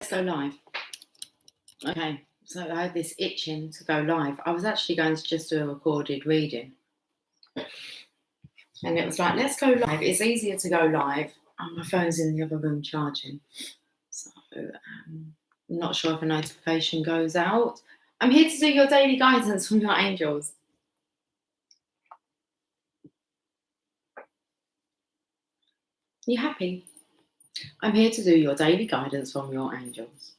go live. Okay, so I had this itching to go live. I was actually going to just do a recorded reading. And it was like, let's go live. It's easier to go live. And my phone's in the other room charging. So I'm not sure if a notification goes out. I'm here to do your daily guidance from your angels. You happy? I'm here to do your daily guidance from your angels.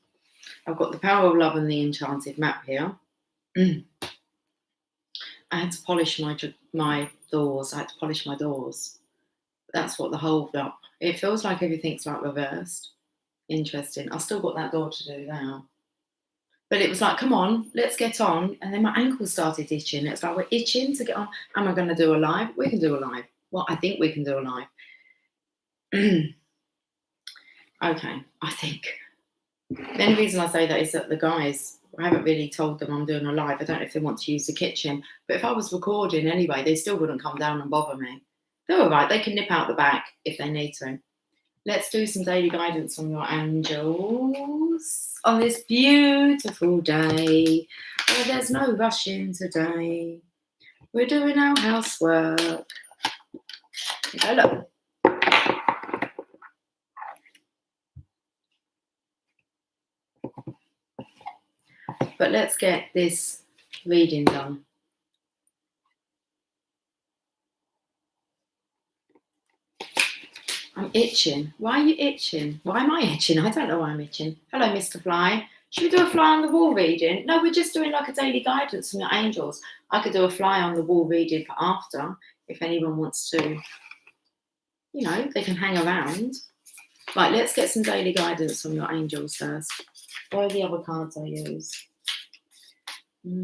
I've got the power of love and the enchanted map here. I had to polish my doors. I had to polish my doors. That's what the hold up. It feels like everything's like reversed. Interesting. I've still got that door to do now. But it was like, come on, let's get on. And then my ankle started itching. It's like, we're itching to get on. Am I going to do a live? We can do a live. Well, I think we can do a live. Okay, I think. The only reason I say that is that the guys, I haven't really told them I'm doing a live. I don't know if they want to use the kitchen. But if I was recording anyway, they still wouldn't come down and bother me. They're all right. They can nip out the back if they need to. Let's do some daily guidance from your angels on this beautiful day. Oh, there's no rushing today. We're doing our housework. Okay, look. But let's get this reading done. I'm itching. Why are you itching? Why am I itching? I don't know why I'm itching. Hello, Mr. Fly. Should we do a fly on the wall reading? No, we're just doing like a daily guidance from your angels. I could do a fly on the wall reading for after, if anyone wants to. You know, they can hang around. Right, let's get some daily guidance from your angels first. What are the other cards I use? Make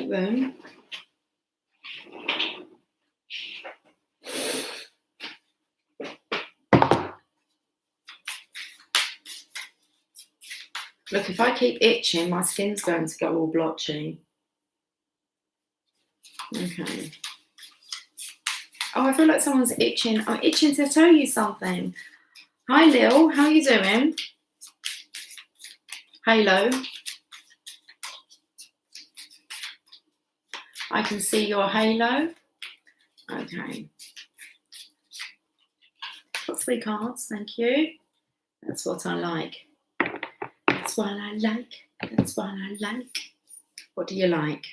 room. Look, if I keep itching, my skin's going to go all blotchy. Okay. Oh, I feel like someone's itching. I'm itching to tell you something. Hi, Lil. How are you doing? Halo. I can see your halo. Okay. Got 3 cards. Thank you. That's what I like. That's what I like. That's what I like. What do you like?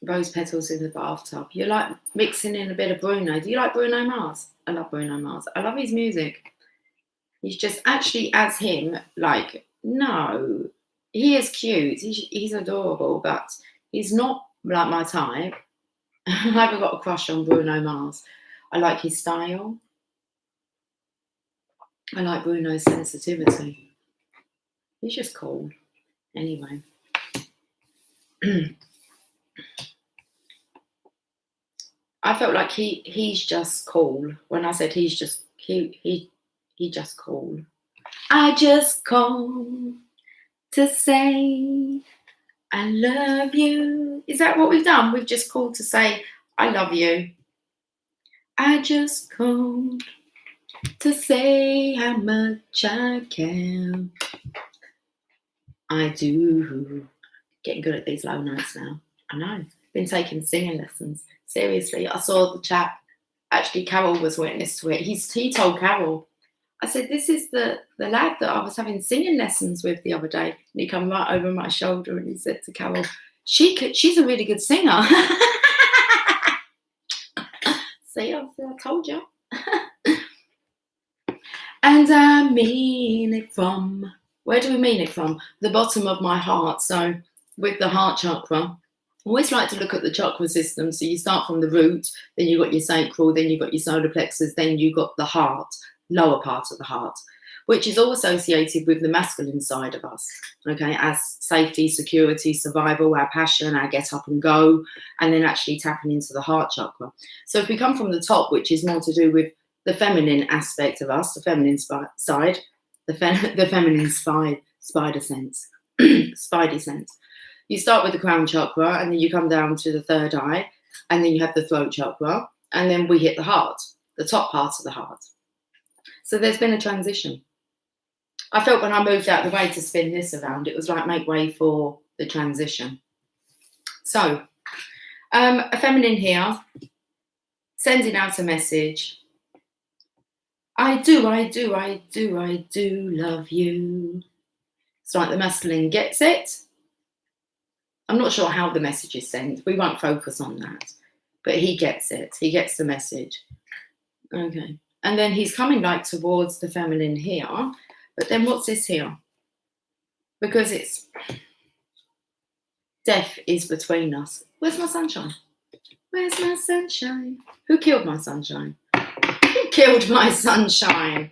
Rose petals in the bathtub. You like mixing in a bit of Bruno. Do you like Bruno Mars? I love Bruno Mars. I love his music. He's just actually, as him, like, no, he is cute. He's adorable, but he's not like my type. I haven't got a crush on Bruno Mars. I like his style. I like Bruno's sensitivity. He's just cool. Anyway. I felt like he's just cool. When I said he's just he just cool. I just called to say I love you. Is that what we've done? We've just called to say I love you. I just called to say how much I care. I do. Getting good at these low notes now. I know. Been taking singing lessons. Seriously, I saw the chat. Actually, Carol was witness to it. He told Carol. I said, this is the lad that I was having singing lessons with the other day. And he come right over my shoulder and he said to Carol, she's a really good singer. See, I told you. And I mean it from, where do we mean it from? The bottom of my heart. So with the heart chakra, I always like to look at the chakra system. So you start from the root, then you've got your sacral, then you've got your solar plexus, then you've got the heart, lower part of the heart, which is all associated with the masculine side of us, okay, as safety, security, survival, our passion, our get up and go, and then actually tapping into the heart chakra. So if we come from the top, which is more to do with the feminine aspect of us, the feminine side, the feminine spider sense, spidey sense. You start with the crown chakra, and then you come down to the third eye, and then you have the throat chakra, and then we hit the heart, the top part of the heart. So there's been a transition. I felt when I moved out of the way to spin this around, it was like make way for the transition. So, a feminine here, sending out a message. I do love you. It's like the masculine gets it. I'm not sure how the message is sent. We won't focus on that. But he gets it. He gets the message. Okay. And then he's coming like towards the feminine here. But then what's this here? Because it's death is between us. Where's my sunshine? Where's my sunshine? Who killed my sunshine? Who killed my sunshine?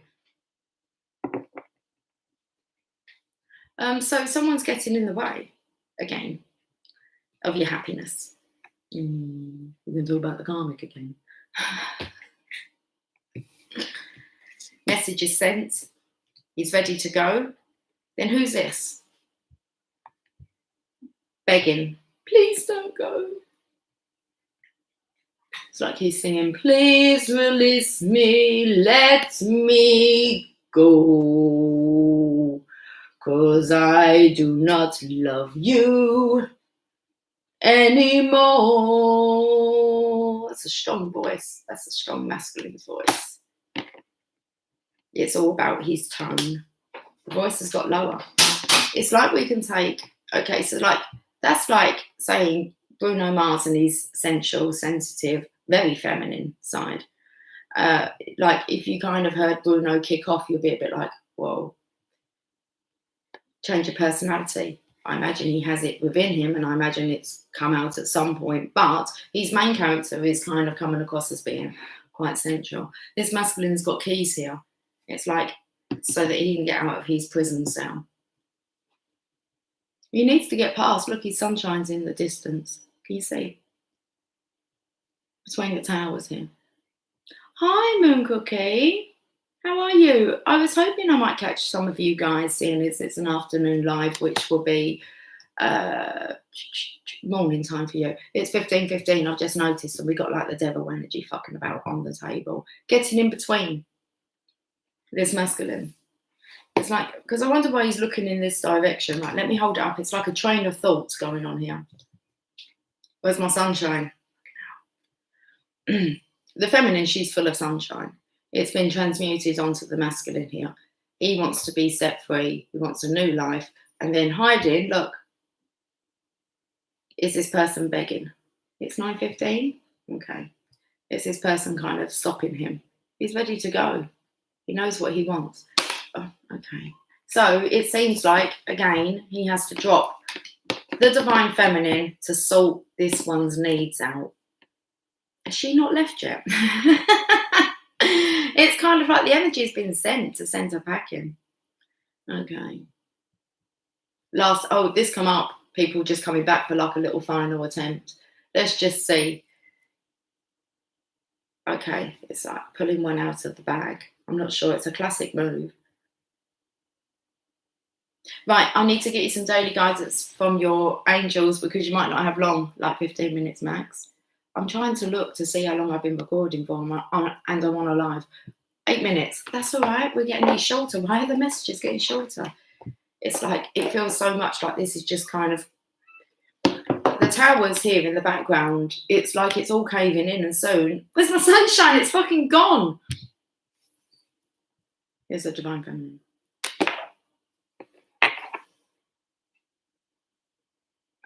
So someone's getting in the way, again, of your happiness. We're going to talk about the karmic again. Message is sent. He's ready to go. Then who's this? Begging, please don't go. It's like he's singing, please release me, let me go, 'cause I do not love you anymore. That's a strong voice. That's a strong masculine voice. It's all about his tone. The voice has got lower. It's like we can take, okay, so like, that's like saying Bruno Mars and his sensual, sensitive, very feminine side. Like if you kind of heard Bruno kick off, you'll be a bit like, whoa, change of personality. I imagine he has it within him, and I imagine it's come out at some point, but his main character is kind of coming across as being quite sensual. This masculine's got keys here. It's like so that he can get out of his prison cell. He needs to get past. Look, his sunshine's in the distance. Can you see? Between the towers here. Hi, Moon Cookie. How are you? I was hoping I might catch some of you guys, seeing as it's an afternoon live, which will be morning time for you. It's 15:15. I've just noticed, and we got like the devil energy fucking about on the table, getting in between this masculine. It's like, because I wonder why he's looking in this direction. Like, let me hold it up. It's like a train of thoughts going on here. Where's my sunshine? The feminine, she's full of sunshine. It's been transmuted onto the masculine here. He wants to be set free. He wants a new life. And then hiding, look, is this person begging? It's 9:15? Okay. It's this person kind of stopping him. He's ready to go. He knows what he wants. Oh, okay. So it seems like, again, he has to drop the divine feminine to sort this one's needs out. Has she not left yet? It's kind of like the energy has been sent to send her packing. Okay. This come up. People just coming back for like a little final attempt. Let's just see. Okay, it's like pulling one out of the bag. I'm not sure. It's a classic move. Right, I need to get you some daily guidance from your angels because you might not have long, like 15 minutes max. I'm trying to look to see how long I've been recording for, and I'm on a live. 8 minutes. That's all right. We're getting these shorter. Why are the messages getting shorter? It's like, it feels so much like this is just kind of, the towers here in the background, it's like it's all caving in, and soon, where's my sunshine? It's fucking gone. Here's a divine feminine.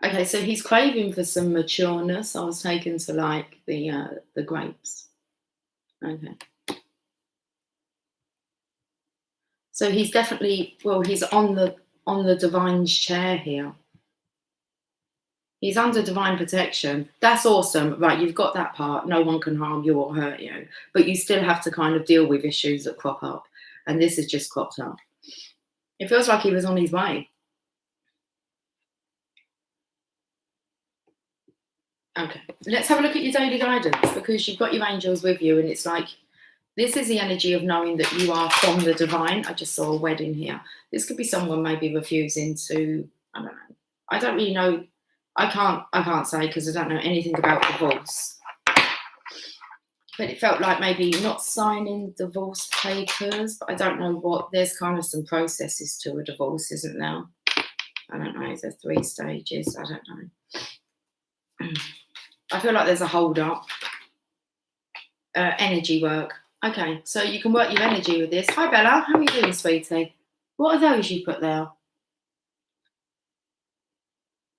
Okay, so he's craving for some matureness. I was taken to like the grapes. Okay. So he's definitely, well, he's on the divine's chair here. He's under divine protection. That's awesome. Right, you've got that part. No one can harm you or hurt you. But you still have to kind of deal with issues that crop up. And this has just cropped up. It feels like he was on his way. Okay, let's have a look at your daily guidance, because you've got your angels with you, and it's like, this is the energy of knowing that you are from the divine. I just saw a wedding here. This could be someone maybe refusing to, I don't know. I don't really know I can't say because I don't know anything about divorce. But it felt like maybe not signing divorce papers, but I don't know what. There's kind of some processes to a divorce, isn't there? I don't know. Is there 3 stages? I don't know. I feel like there's a hold up. Energy work. Okay, so you can work your energy with this. Hi Bella, how are you doing, sweetie? What are those you put there?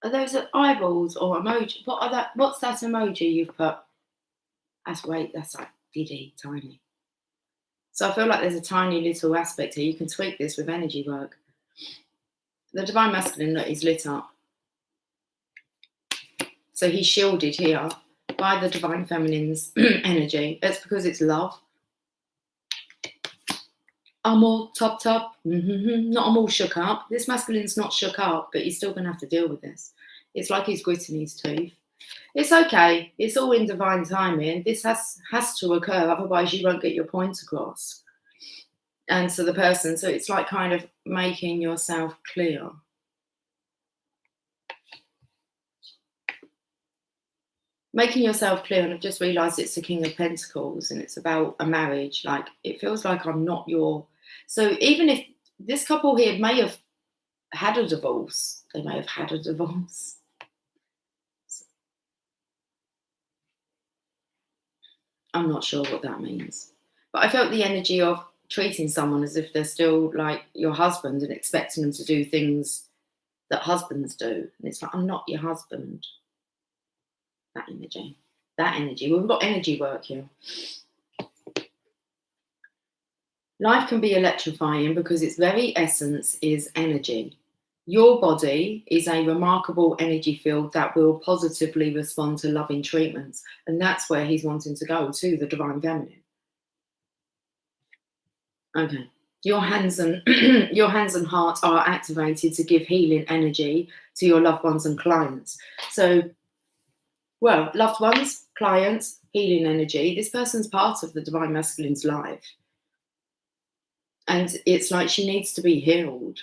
Are those eyeballs or emoji? What are that? What's that emoji you've put? That's like diddy, tiny. So I feel like there's a tiny little aspect here. You can tweak this with energy work. The divine masculine is lit up. So he's shielded here by the divine feminine's energy. It's because it's love. I'm all top. Not I'm all shook up. This masculine's not shook up, but he's still going to have to deal with this. It's like he's gritting his teeth. It's okay. It's all in divine timing. This has to occur, otherwise you won't get your point across. And to the person, so it's like kind of making yourself clear. Making yourself clear, and I've just realised it's the King of Pentacles and it's about a marriage. Like, it feels like I'm not your... So even if this couple here may have had a divorce, they may have had a divorce. I'm not sure what that means. But I felt the energy of treating someone as if they're still like your husband and expecting them to do things that husbands do. And it's like, I'm not your husband. That energy. Well, we've got energy work here. Life can be electrifying because its very essence is energy. Your body is a remarkable energy field that will positively respond to loving treatments. And that's where he's wanting to go, to the divine feminine. Okay. Your hands and your hands and heart are activated to give healing energy to your loved ones and clients. So, well, loved ones, clients, healing energy. This person's part of the divine masculine's life. And it's like she needs to be healed.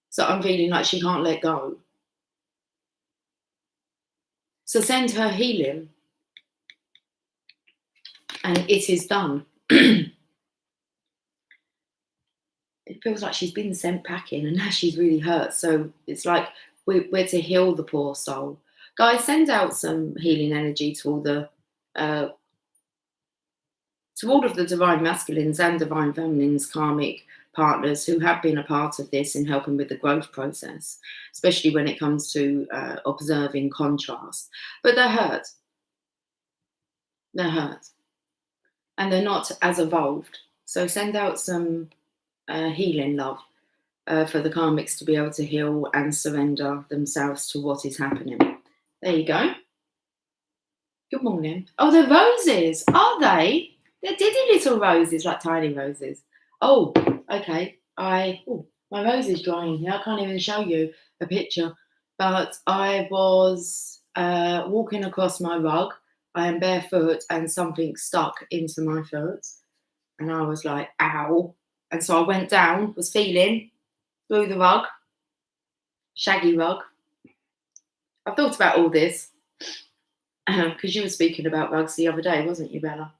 So I'm feeling like she can't let go. So send her healing. And it is done. It feels like she's been sent packing and now she's really hurt. So it's like we're to heal the poor soul. Guys, send out some healing energy to all of the divine masculines and divine feminines karmic partners who have been a part of this in helping with the growth process, especially when it comes to observing contrast. But they're hurt. They're hurt. And they're not as evolved. So send out some healing love for the karmics to be able to heal and surrender themselves to what is happening. There you go. Good morning. Oh, they're roses. Are they? They're diddy little roses, like tiny roses. Oh, okay. My rose is drying here. I can't even show you a picture. But I was walking across my rug. I am barefoot and something stuck into my foot. And I was like, ow. And so I went down, was feeling through the rug, shaggy rug. I've thought about all this because you were speaking about rugs the other day, wasn't you, Bella?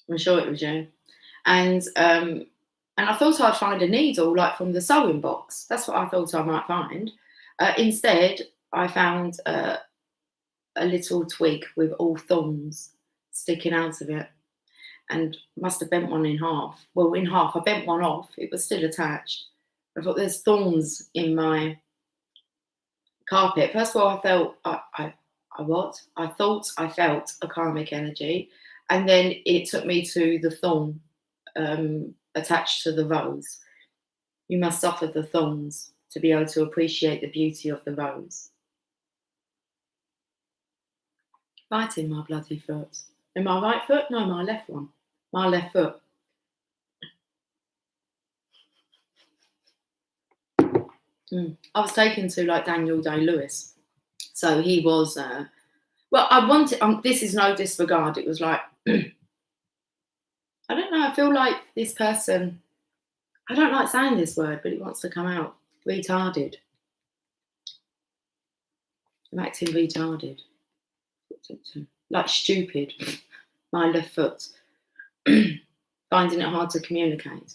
I'm sure it was you. And I thought I'd find a needle like from the sewing box. That's what I thought I might find. Instead, I found a little twig with all thorns sticking out of it. And must have bent one in half. Well, in half. I bent one off. It was still attached. I thought there's thorns in my carpet. First of all, I felt I thought I felt a karmic energy, and then it took me to the thorn attached to the rose. You must suffer the thorns to be able to appreciate the beauty of the rose. Right in my bloody foot. In my right foot? No, my left one. My left foot. I was taken to like Daniel Day-Lewis. So he was, I wanted, this is no disregard. It was like, I don't know, I feel like this person, I don't like saying this word, but it wants to come out, retarded. I'm acting retarded. Like stupid. My left foot. Finding it hard to communicate.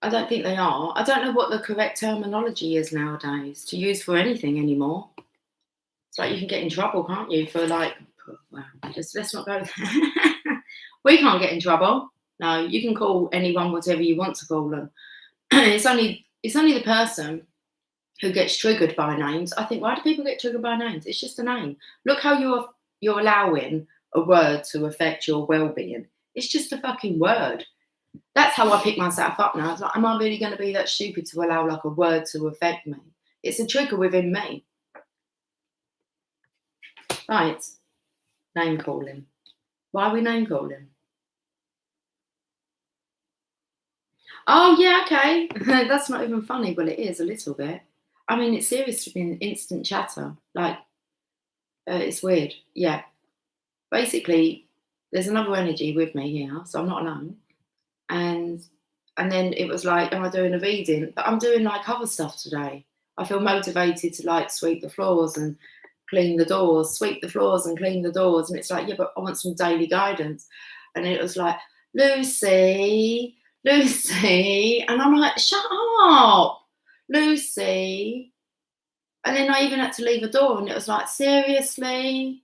I don't think they are. I don't know what the correct terminology is nowadays to use for anything anymore. It's like you can get in trouble, can't you, for like, well, let's not go there. We can't get in trouble. No, you can call anyone whatever you want to call them. It's only the person who gets triggered by names. I think, why do people get triggered by names? It's just a name. Look how you're allowing a word to affect your well-being. It's just a fucking word. That's how I pick myself up now. It's like, am I really going to be that stupid to allow like a word to affect me? It's a trigger within me. Right. Name calling. Why are we name calling? Oh, yeah, okay. That's not even funny. Well, it is a little bit. I mean, it's seriously been instant chatter. Like, it's weird. Yeah. Basically, there's another energy with me here, so I'm not alone. And then it was like, am I doing a reading? But I'm doing like other stuff today. I feel motivated to like sweep the floors and clean the doors, sweep the floors and clean the doors. And it's like, yeah, but I want some daily guidance. And it was like, Lucy. And I'm like, shut up, Lucy. And then I even had to leave a door and it was like, seriously?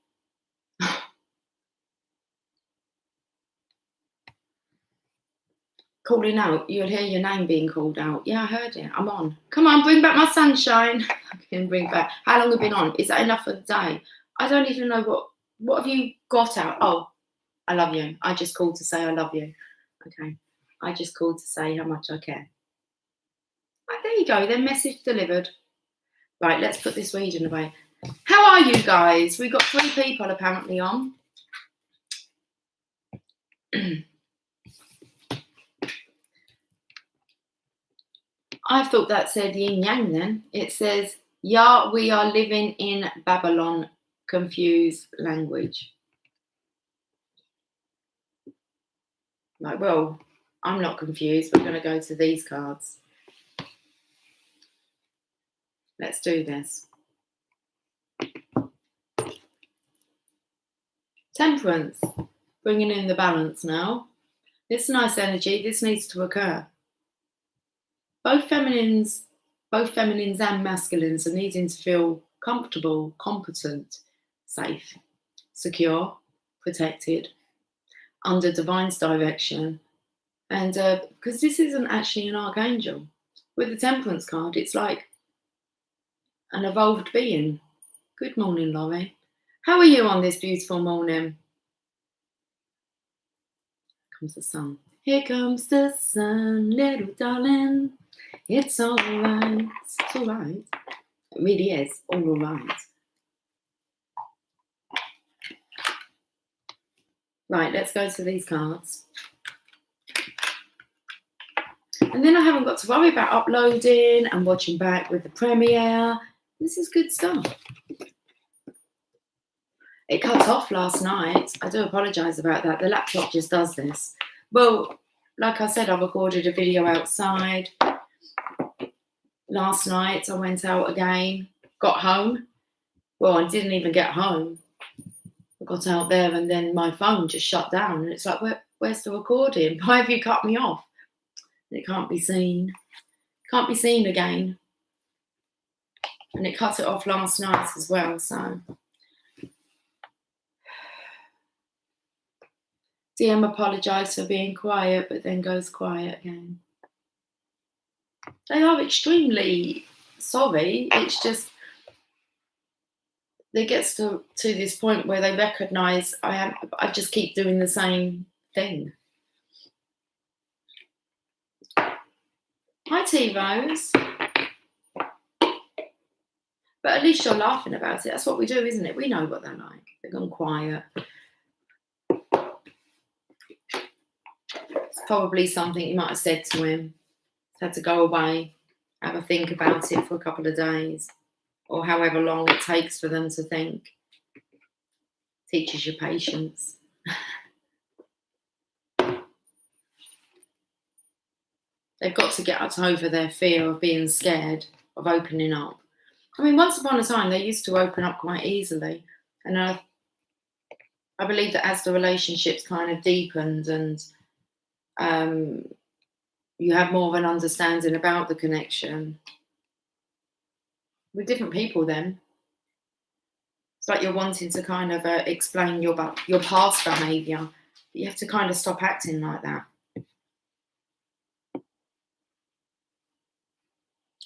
Calling out, you'll hear your name being called out. Yeah, I heard it. I'm on. Come on, bring back my sunshine. I can bring back. How long have you been on? Is that enough for the day? I don't even know what have you got out? Oh, I love you. I just called to say I love you. Okay. I just called to say how much I care. Right, there you go. Then message delivered. Right, let's put this reading away. How are you guys? We've got 3 people apparently on. I thought that said yin yang then. It says, yeah, we are living in Babylon, confused language. Like, well, I'm not confused. We're going to go to these cards. Let's do this. Temperance, bringing in the balance now. This nice energy, this needs to occur. Both feminines and masculines are needing to feel comfortable, competent, safe, secure, protected, under divine's direction. And because this isn't actually an archangel. With the Temperance card, it's like an evolved being. Good morning, Laurie. How are you on this beautiful morning? Here comes the sun. Here comes the sun, little darling. It's all right. It's all right. It really is all right. Right, let's go to these cards. And then I haven't got to worry about uploading and watching back with the premiere. This is good stuff. It cut off last night. I do apologise about that. The laptop just does this. Well, like I said, I recorded a video outside. Last night I went out again, got home. Well, I didn't even get home. I got out there and then my phone just shut down. And it's like, where's the recording? Why have you cut me off? It can't be seen. Can't be seen again. And it cut it off last night as well, so. DM apologised for being quiet, but then goes quiet again. They are extremely sorry. It's just, it gets to this point where they recognise I just keep doing the same thing. Hi, T-Rose. But at least you're laughing about it. That's what we do, isn't it? We know what they're like. They've gone quiet. It's probably something you might have said to him. He's had to go away, have a think about it for a couple of days, or however long it takes for them to think. Teaches you patience. They've got to get over their fear of being scared, of opening up. I mean, once upon a time, they used to open up quite easily. And I believe that as the relationships kind of deepened and you have more of an understanding about the connection with different people, then it's like you're wanting to kind of explain your past behaviour. You have to kind of stop acting like that.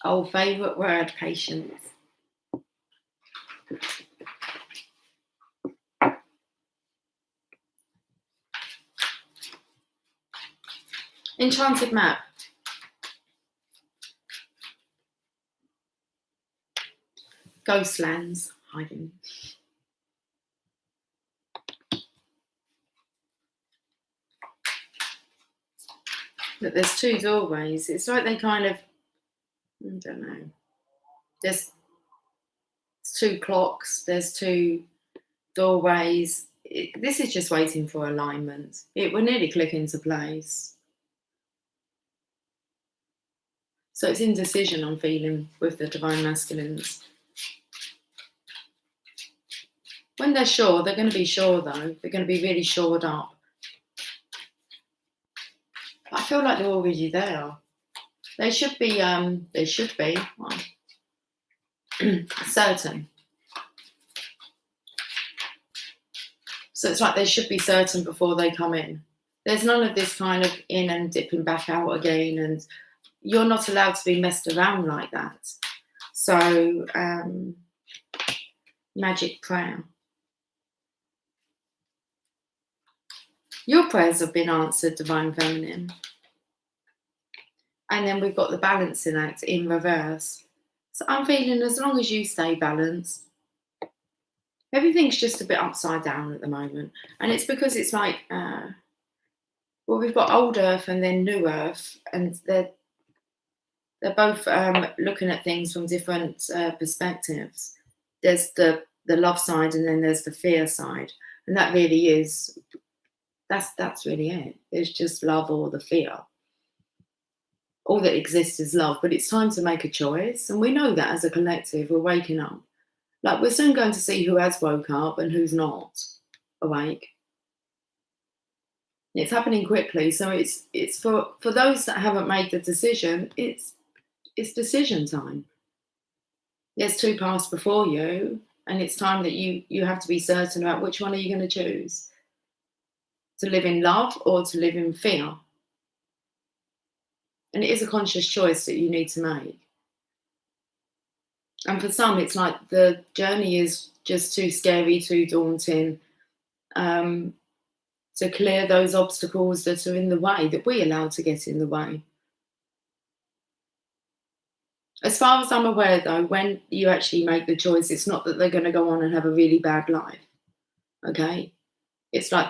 Oh, favourite word, patience. Enchanted map. Ghostlands, hiding. Look, there's two doorways. It's like they kind of, I don't know. There's two clocks. There's two doorways. This is just waiting for alignment. It will nearly click into place. So it's indecision I'm feeling with the divine masculines. When they're sure, they're going to be sure though. They're going to be really shored up. I feel like they're already there. They should be well, certain. So it's like they should be certain before they come in. There's none of this kind of in and dipping back out again, and you're not allowed to be messed around like that. So, magic prayer. Your prayers have been answered, Divine Feminine. And then we've got the balancing act in reverse. So I'm feeling as long as you stay balanced, everything's just a bit upside down at the moment. And it's because it's like, well, we've got old Earth and then new Earth, and they're both looking at things from different perspectives. There's the love side, and then there's the fear side. And that really is, that's really it. There's just love or the fear. All that exists is love, but it's time to make a choice. And we know that as a collective, we're waking up. Like, we're soon going to see who has woke up and who's not awake. It's happening quickly. So it's for those that haven't made the decision, it's decision time. There's two paths before you, and it's time that you have to be certain about which one are you going to choose. To live in love or to live in fear. And it is a conscious choice that you need to make. And for some, it's like the journey is just too scary, too daunting to clear those obstacles that are in the way, that we allow to get in the way. As far as I'm aware, though, when you actually make the choice, it's not that they're going to go on and have a really bad life. Okay? It's like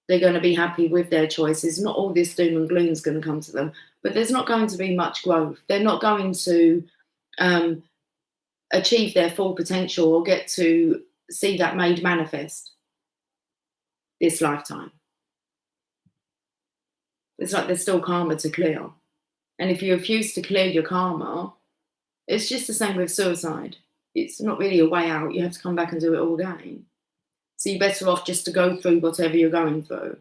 they're going to be happy with their choices. Not all this doom and gloom is going to come to them, but there's not going to be much growth. They're not going to achieve their full potential or get to see that made manifest this lifetime. It's like there's still karma to clear. And if you refuse to clear your karma, it's just the same with suicide. It's not really a way out. You have to come back and do it all again. So you're better off just to go through whatever you're going through.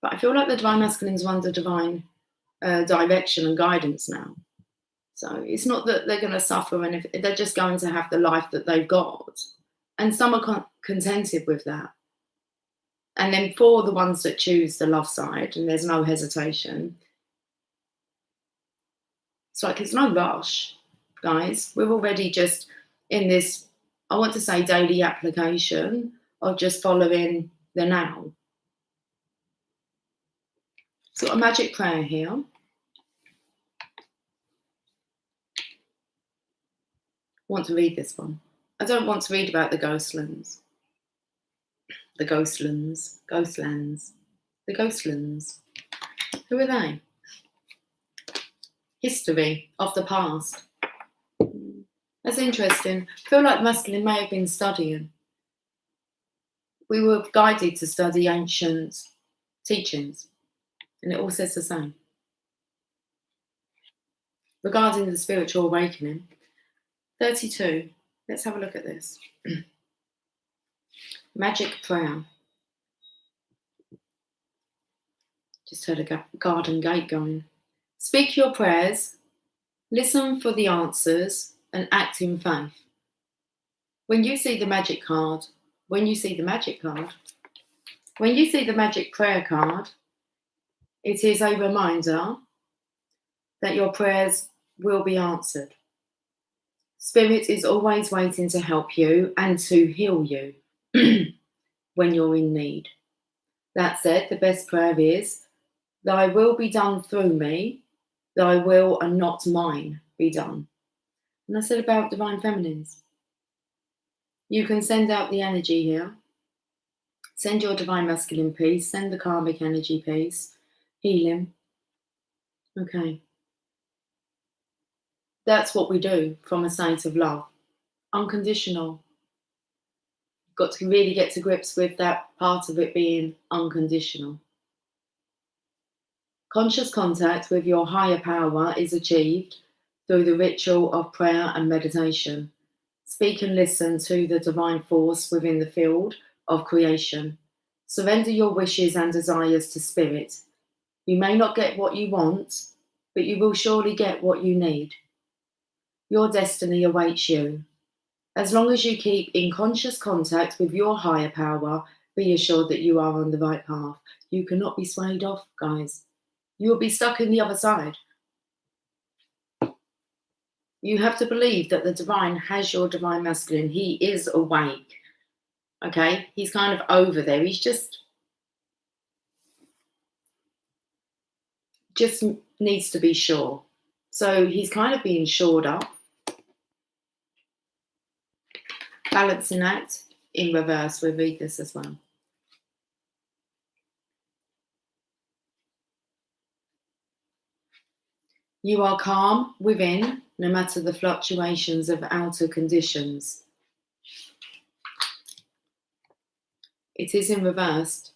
But I feel like the Divine Masculines are under divine direction and guidance now. So it's not that they're going to suffer, and if they're just going to have the life that they've got. And some are contented with that. And then for the ones that choose the love side, and there's no hesitation, it's like it's no rush, guys. We're already just in this, I want to say, daily application of just following the now. So a magic prayer here. I want to read this one. I don't want to read about the ghostlands. The ghostlands. The ghostlands. Who are they? History of the past. That's interesting. I feel like masculine may have been studying. We were guided to study ancient teachings, and it all says the same. Regarding the spiritual awakening, 32. Let's have a look at this. Magic prayer. Just heard a garden gate going. Speak your prayers, listen for the answers, and act in faith. When you see the magic card, when you see the magic prayer card, it is a reminder that your prayers will be answered. Spirit is always waiting to help you and to heal you when you're in need. That said, the best prayer is, thy will be done through me, thy will and not mine be done. And I said about divine feminines. You can send out the energy here. Send your divine masculine piece, send the karmic energy piece, healing. Okay. That's what we do from a state of love. Unconditional. You've got to really get to grips with that part of it being unconditional. Conscious contact with your higher power is achieved through the ritual of prayer and meditation. Speak and listen to the divine force within the field of creation. Surrender your wishes and desires to spirit. You may not get what you want, but you will surely get what you need. Your destiny awaits you. As long as you keep in conscious contact with your higher power, be assured that you are on the right path. You cannot be swayed off, guys. You will be stuck in the other side. You have to believe that the divine has your divine masculine. He is awake. Okay? He's kind of over there. He's just needs to be sure. So he's kind of being shored up. Balancing act in reverse. We'll read this as well. You are calm within, no matter the fluctuations of outer conditions. It is in reverse.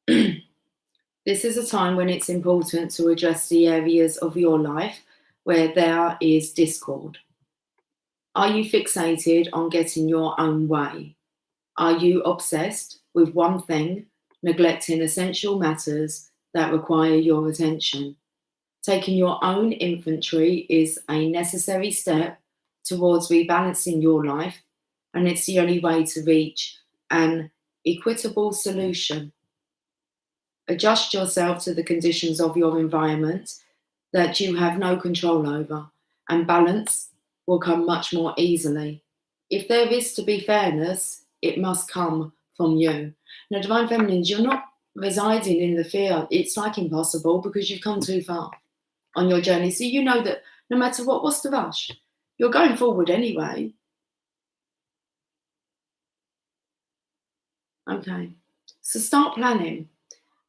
This is a time when it's important to address the areas of your life where there is discord. Are you fixated on getting your own way? Are you obsessed with one thing, neglecting essential matters that require your attention? Taking your own inventory is a necessary step towards rebalancing your life, and it's the only way to reach an equitable solution. Adjust yourself to the conditions of your environment that you have no control over, and balance will come much more easily. If there is to be fairness, it must come from you. Now, divine feminines, you're not residing in the fear. It's like impossible because you've come too far on your journey. So you know that no matter what, what's the rush? You're going forward anyway. Okay, so start planning.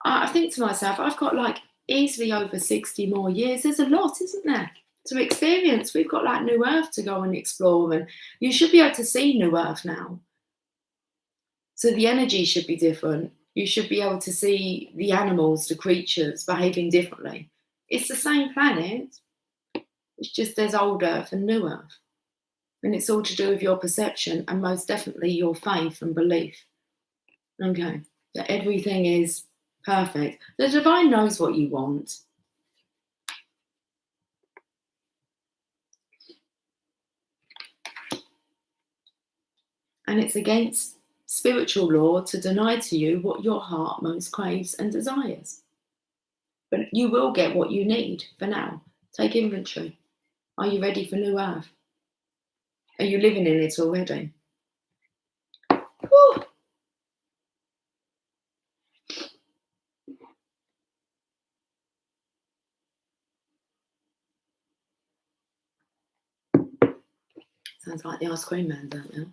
I think to myself, I've got like easily over 60 more years. There's a lot, isn't there, to experience? We've got like New Earth to go and explore, and you should be able to see New Earth now. So the energy should be different. You should be able to see the animals, the creatures behaving differently. It's the same planet. It's just there's old Earth and New Earth. And it's all to do with your perception and most definitely your faith and belief. Okay, that everything is perfect. The divine knows what you want. And it's against spiritual law to deny to you what your heart most craves and desires. But you will get what you need for now. Take inventory. Are you ready for New Earth? Are you living in it already? Whew. Sounds like the ice cream man, don't it?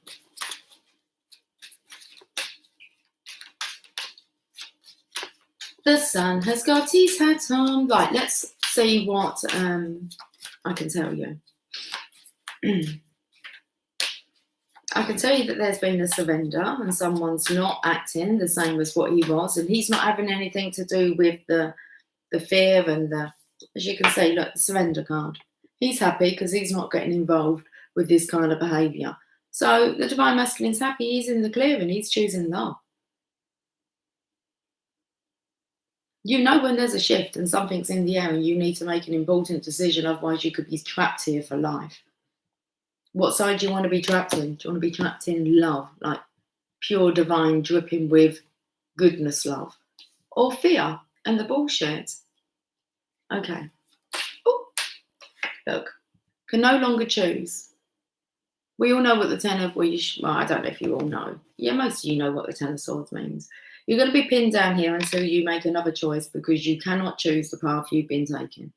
The sun has got his hat on. Right, let's see what I can tell you. I can tell you that there's been a surrender and someone's not acting the same as what he was, and he's not having anything to do with the fear and the, as you can say, look, the surrender card. He's happy because he's not getting involved with this kind of behaviour. So the divine masculine's happy, he's in the clear and he's choosing love. You know when there's a shift and something's in the air and you need to make an important decision, otherwise you could be trapped here for life. What side do you want to be trapped in? Do you want to be trapped in love, like pure divine, dripping with goodness love? Or fear and the bullshit? Okay. Ooh. Look, can no longer choose. We all know what the Ten of, well, I don't know if you all know. Yeah, most of you know what the Ten of Swords means. You're going to be pinned down here until you make another choice because you cannot choose the path you've been taking.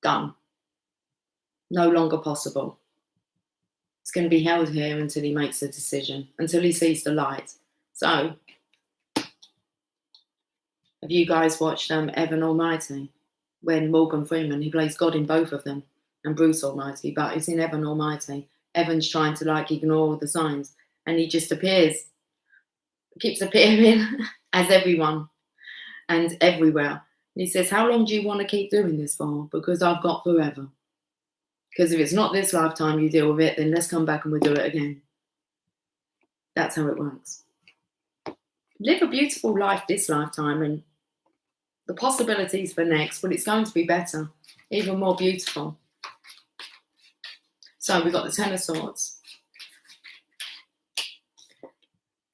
Done. No longer possible. It's going to be held here until he makes a decision, until he sees the light. So, have you guys watched Evan Almighty? When Morgan Freeman, he plays God in both of them, and Bruce Almighty, but it's in Evan Almighty. Evan's trying to ignore all the signs, and he just appears, keeps appearing as everyone and everywhere. And he says, how long do you want to keep doing this for? Because I've got forever. Because if it's not this lifetime you deal with it, then let's come back and we'll do it again. That's how it works. Live a beautiful life this lifetime, and the possibilities for next, but it's going to be better, even more beautiful. So we've got the Ten of Swords.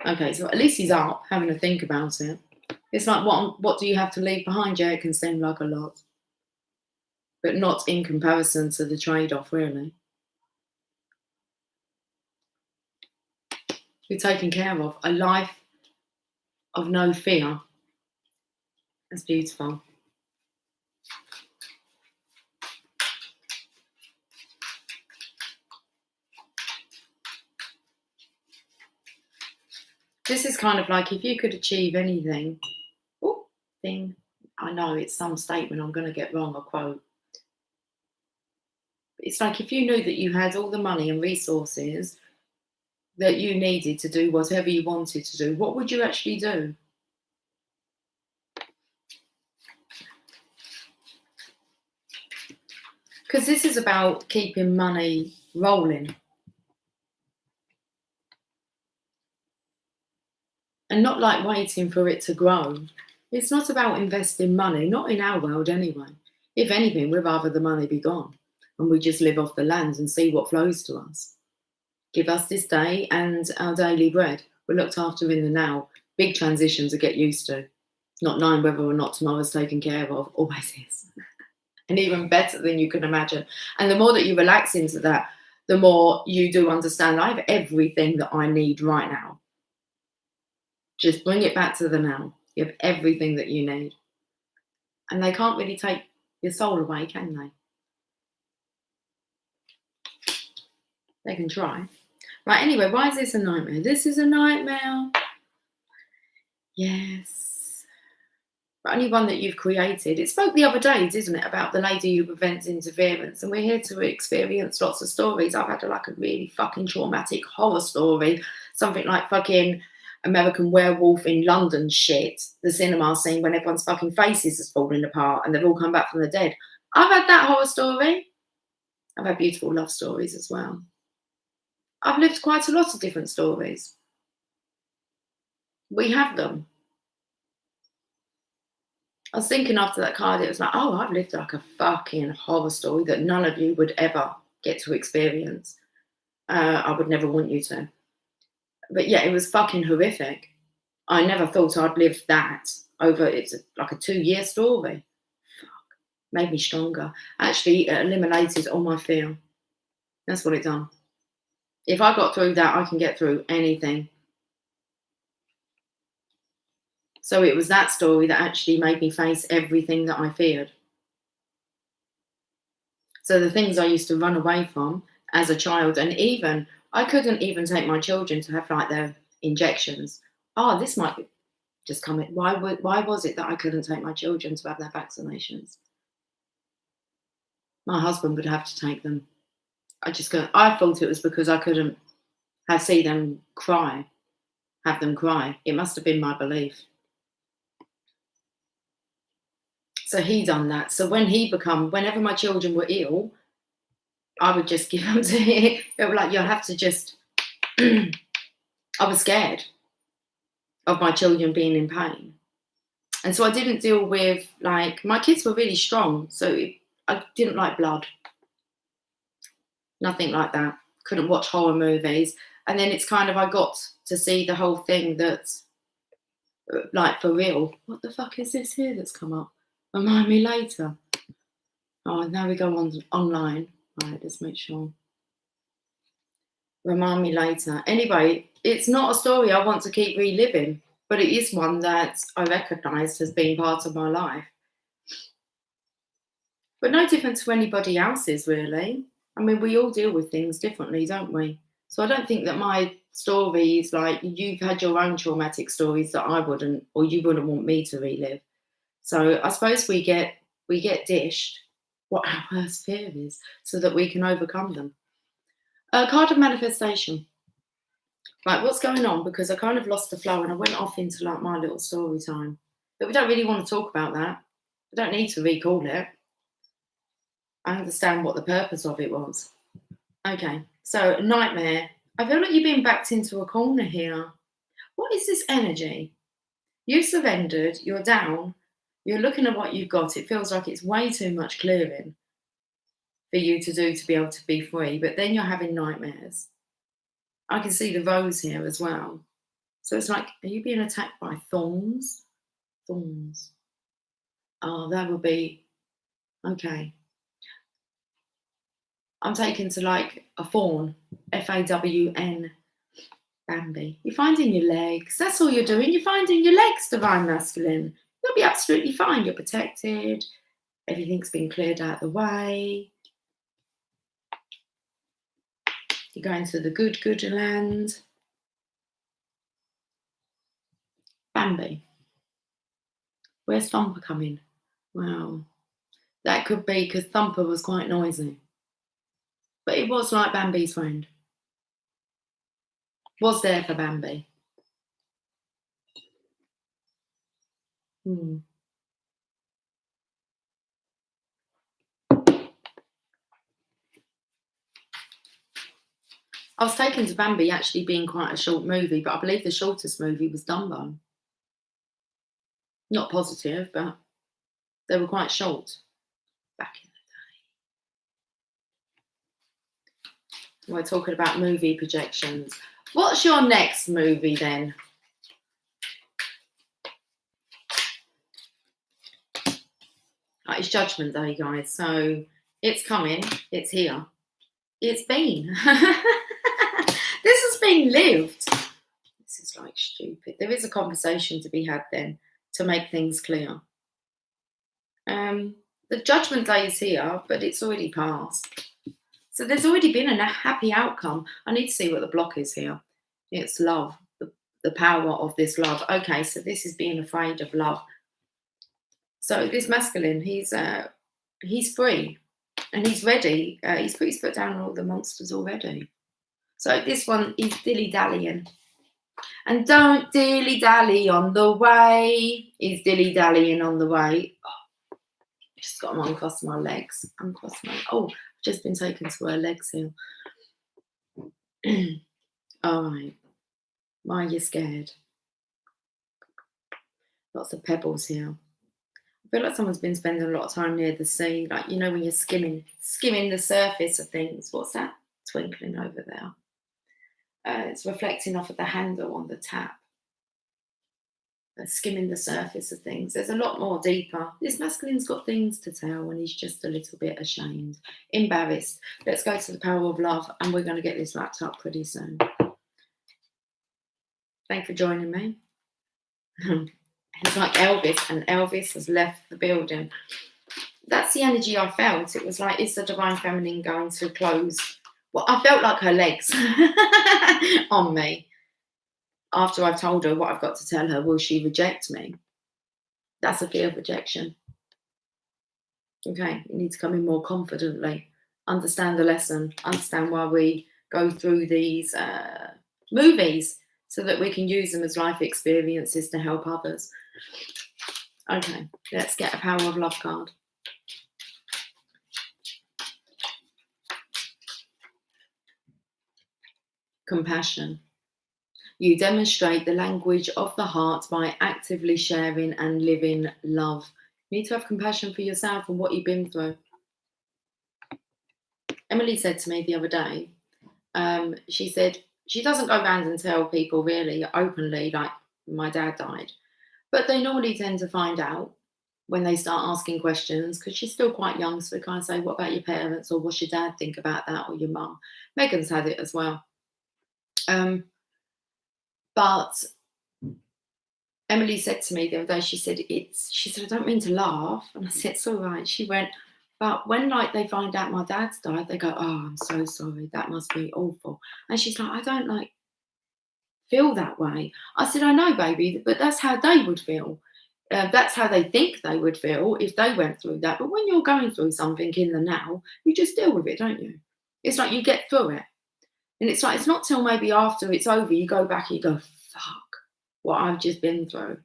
Okay, so at least he's up, having to think about it. It's like, what do you have to leave behind? Yeah, it can seem like a lot, but not in comparison to the trade-off, really. You're taken care of. A life of no fear. That's beautiful. This is kind of like if you could achieve anything. I know it's some statement I'm going to get wrong, a quote. It's like if you knew that you had all the money and resources that you needed to do whatever you wanted to do, what would you actually do? Because this is about keeping money rolling. And not like waiting for it to grow. It's not about investing money, not in our world anyway. If anything, we'd rather the money be gone and we just live off the land and see what flows to us. Give us this day and our daily bread. We're looked after in the now. Big transition to get used to. Not knowing whether or not tomorrow's taken care of, always is. And even better than you can imagine. And the more that you relax into that, the more you do understand, I have everything that I need right now. Just bring it back to the now. You have everything that you need. And they can't really take your soul away, can they? They can try. Right, anyway, why is this a nightmare? This is a nightmare. Yes. But only one that you've created. It spoke the other day, didn't it, about the lady who prevents interference. And we're here to experience lots of stories. I've had a really fucking traumatic horror story. Something like fucking American Werewolf in London shit. The cinema scene when everyone's fucking faces is falling apart and they've all come back from the dead. I've had that horror story. I've had beautiful love stories as well. I've lived quite a lot of different stories. We have them. I was thinking after that card, it was like, oh, I've lived like a fucking horror story that none of you would ever get to experience. I would never want you to. But yeah, it was fucking horrific. I never thought I'd live that over. It's like a 2-year story. Fuck. Made me stronger. Actually, it eliminated all my fear. That's what it done. If I got through that, I can get through anything. So it was that story that actually made me face everything that I feared. So the things I used to run away from as a child, and even I couldn't even take my children to have like their injections. Oh, this might be just coming. Why was it that I couldn't take my children to have their vaccinations? My husband would have to take them. I thought it was because I couldn't see them cry, have them cry. It must have been my belief. So he done that. So whenever my children were ill, I would just give them to him. They were like, you'll have to just, I was scared of my children being in pain. And so I didn't deal with, like, my kids were really strong. So I didn't like blood. Nothing like that. Couldn't watch horror movies. And then it's kind of, I got to see the whole thing that's like for real. What the fuck is this here that's come up? Remind me later. Oh, now we go on online. Right, let's make sure. Remind me later. Anyway, it's not a story I want to keep reliving, but it is one that I recognise as being part of my life. But no different to anybody else's, really. I mean, we all deal with things differently, don't we? So I don't think that my stories, like, you've had your own traumatic stories that I wouldn't, or you wouldn't want me to relive. So I suppose we get dished what our worst fear is so that we can overcome them. A card of manifestation. Right, what's going on? Because I kind of lost the flow and I went off into like my little story time. But we don't really want to talk about that. We don't need to recall it. I understand what the purpose of it was. Okay, so nightmare. I feel like you're being backed into a corner here. What is this energy? You've surrendered, you're down, you're looking at what you've got. It feels like it's way too much clearing for you to do to be able to be free, but then you're having nightmares. I can see the rose here as well. So it's like, are you being attacked by thorns? Thorns. Oh, that would be, okay. I'm taken to like a fawn, Fawn, Bambi. You're finding your legs. That's all you're doing. You're finding your legs, divine masculine. You'll be absolutely fine. You're protected. Everything's been cleared out of the way. You're going to the good land. Bambi. Where's Thumper coming? Wow. That could be because Thumper was quite noisy. But it was like Bambi's friend. Was there for Bambi. I was taken to Bambi actually being quite a short movie, but I believe the shortest movie was Dumbo. Not positive, but they were quite short back in the day. We're talking about movie projections. What's your next movie then? It's Judgment Day, guys. So it's coming. It's here. It's been. This has been lived. This is like stupid. There is a conversation to be had then to make things clear. The Judgment Day is here, but it's already passed. So there's already been a happy outcome. I need to see what the block is here. It's love, the power of this love. Okay, so this is being afraid of love. So this masculine, he's free and he's ready. He's put his foot down on all the monsters already. So this one is dilly-dallying. And don't dilly-dally on the way. He's dilly-dallying on the way. Oh, just got to uncross my legs. Uncross my... Oh, I've just been taken to her legs here. All right. Why are you scared? Lots of pebbles here. I feel like someone's been spending a lot of time near the sea. Like, you know, when you're skimming the surface of things. What's that twinkling over there? It's reflecting off of the handle on the tap. Skimming the surface of things. There's a lot more deeper. This masculine's got things to tell and he's just a little bit ashamed, embarrassed. Let's go to the power of love and we're going to get this wrapped up pretty soon. Thanks for joining me. It's like Elvis, and Elvis has left the building. That's the energy I felt. It was like, is the divine feminine going to close? Well, I felt like her legs on me. After I've told her what I've got to tell her, will she reject me? That's a fear of rejection. Okay, you need to come in more confidently. Understand the lesson. Understand why we go through these movies so that we can use them as life experiences to help others. Okay, let's get a power of love card. Compassion. You demonstrate the language of the heart by actively sharing and living love. You need to have compassion for yourself and what you've been through. Emily said to me the other day, she said she doesn't go around and tell people really openly, like my dad died, but they normally tend to find out when they start asking questions because she's still quite young. So they kind of say, "What about your parents?" or "What's your dad think about that?" or "Your mum." Megan's had it as well. But Emily said to me the other day, she said, I don't mean to laugh. And I said, it's all right. She went, but when like they find out my dad's died, they go, "Oh, I'm so sorry. That must be awful." And she's like, "I don't like feel that way." I said, "I know, baby, but that's how they would feel. That's how they think they would feel if they went through that. But when you're going through something in the now, you just deal with it, don't you? It's like you get through it. And it's like, it's not till maybe after it's over, you go back and you go, fuck, what I've just been through.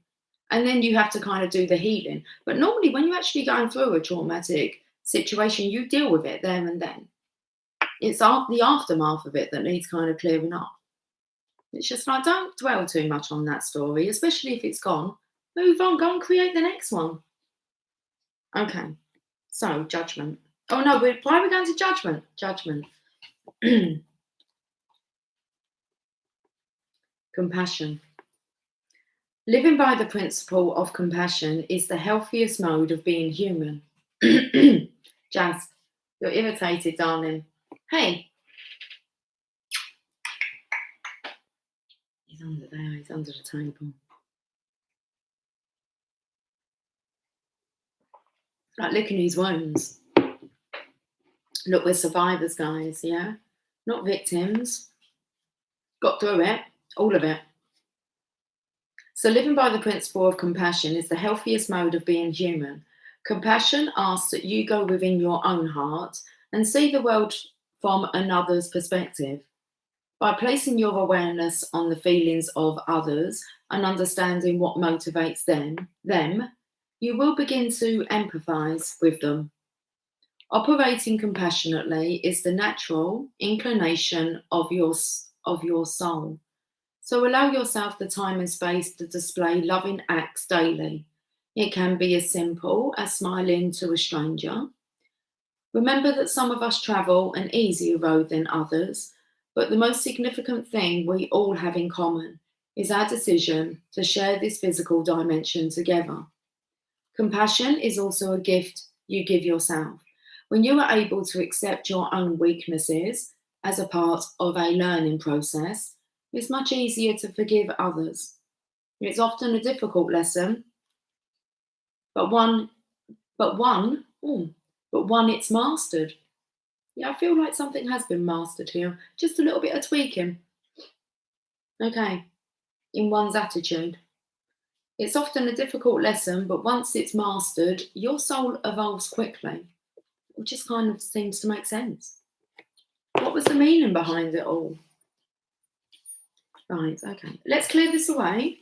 And then you have to kind of do the healing. But normally when you're actually going through a traumatic situation, you deal with it there and then. It's the aftermath of it that needs kind of clearing up. It's just like, don't dwell too much on that story, especially if it's gone. Move on, go and create the next one. Okay, so judgment. Oh no, why are we going to judgment? Judgment. Compassion. Living by the principle of compassion is the healthiest mode of being human. Jazz, you're irritated, darling. Hey. He's under there, he's under the table. Like licking his wounds. Look, we're survivors, guys, yeah? Not victims. Got through it, all of it. So living by the principle of compassion is the healthiest mode of being human. Compassion asks that you go within your own heart and see the world from another's perspective. By placing your awareness on the feelings of others and understanding what motivates them, you will begin to empathize with them. Operating compassionately is the natural inclination of your soul. So allow yourself the time and space to display loving acts daily. It can be as simple as smiling to a stranger. Remember that some of us travel an easier road than others, but the most significant thing we all have in common is our decision to share this physical dimension together. Compassion is also a gift you give yourself. When you are able to accept your own weaknesses as a part of a learning process, it's much easier to forgive others. It's often a difficult lesson, but one it's mastered. Yeah, I feel like something has been mastered here. Just a little bit of tweaking. Okay, in one's attitude. It's often a difficult lesson, but once it's mastered, your soul evolves quickly. It just kind of seems to make sense. What was the meaning behind it all? Right, okay. Let's clear this away.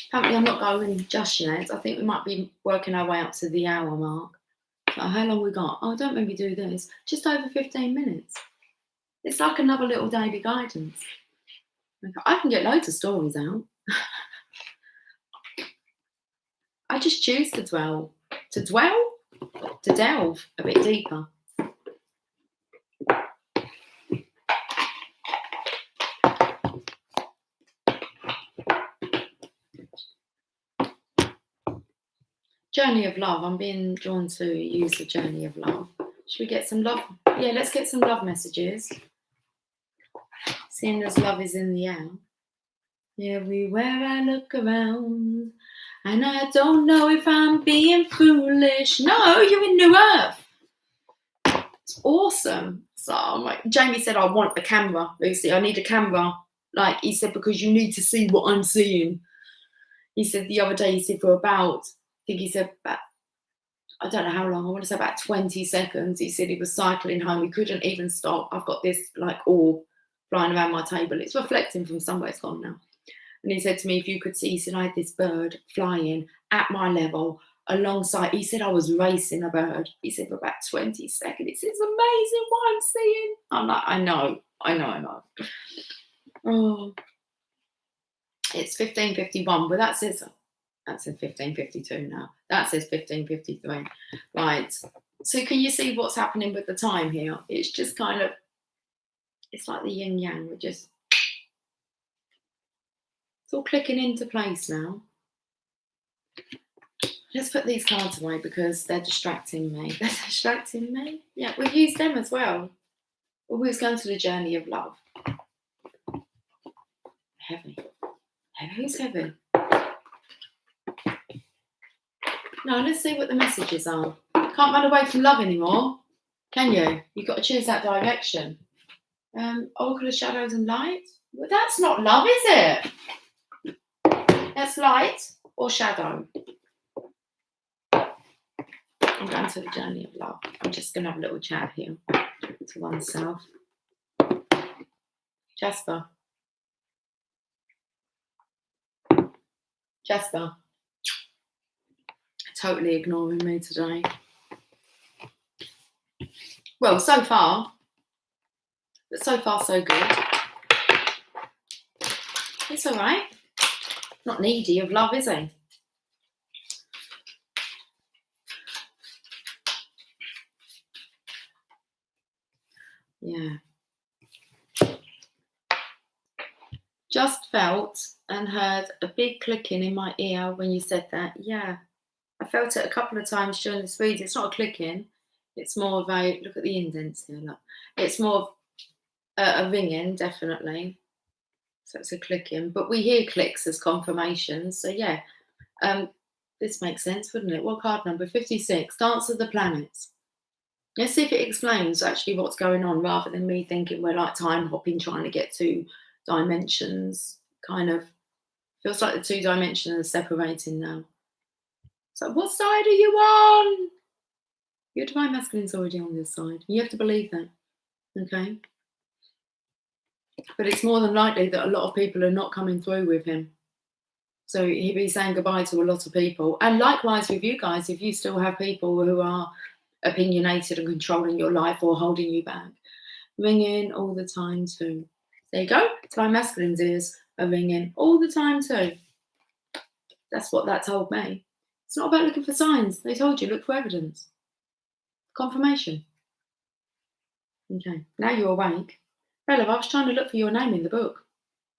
Apparently I'm not going just yet. I think we might be working our way up to the hour mark. So how long we got? Oh, don't make me do this. Just over 15 minutes. It's like another little daily guidance. Okay. I can get loads of stories out. I just choose to delve a bit deeper. Journey of love. I'm being drawn to use the journey of love. Should we get some love? Yeah, let's get some love messages. Seeing as love is in the air. Everywhere I look around, and I don't know if I'm being foolish. No, you're in New Earth. It's awesome. So I'm like, Jamie said, I want the camera, Lucy. I need a camera. Like he said, because you need to see what I'm seeing. He said the other day, he said for about, I think he said about, I don't know how long, I want to say about 20 seconds. He said he was cycling home. He couldn't even stop. I've got this like orb flying around my table. It's reflecting from somewhere, it's gone now. And he said to me, if you could see, he said, I had this bird flying at my level alongside. He said I was racing a bird. He said for about 20 seconds. He said, it's amazing what I'm seeing. I'm like, I know. Oh, it's 15:51, but that says 15:52 now. That says 15:53. Right. So can you see what's happening with the time here? It's just kind of, it's like the yin yang. It's all clicking into place now. Let's put these cards away because they're distracting me. They're distracting me? Yeah, we've used them as well. Always going to the journey of love. Heavy. Who's heavy? No, let's see what the messages are. Can't run away from love anymore, can you? You've got to choose that direction. Oracle of Shadows and Light? Well, that's not love, is it? That's light or shadow. I'm going to the journey of love. I'm just going to have a little chat here to oneself. Jasper. Totally ignoring me today. Well, so far so good. It's all right. Not needy of love, is he? Yeah. Just felt and heard a big clicking in my ear when you said that. Yeah. I felt it a couple of times during this read. It's not a clicking. It's more of a, look at the indents here, look. It's more of a ringing, definitely. So it's a clicking. But we hear clicks as confirmations. So yeah, this makes sense, wouldn't it? What card number? 56, Dance of the Planets. Let's see if it explains actually what's going on rather than me thinking we're like time hopping, trying to get 2 dimensions. Kind of feels like the 2 dimensions are separating now. So what side are you on? Your divine masculine's already on this side. You have to believe that, okay? But it's more than likely that a lot of people are not coming through with him. So he'll be saying goodbye to a lot of people. And likewise with you guys, if you still have people who are opinionated and controlling your life or holding you back, ringing all the time too. There you go. Divine masculine's ears are ringing all the time too. That's what that told me. It's not about looking for signs. They told you, look for evidence. Confirmation. Okay, now you're awake. Bella, I was trying to look for your name in the book.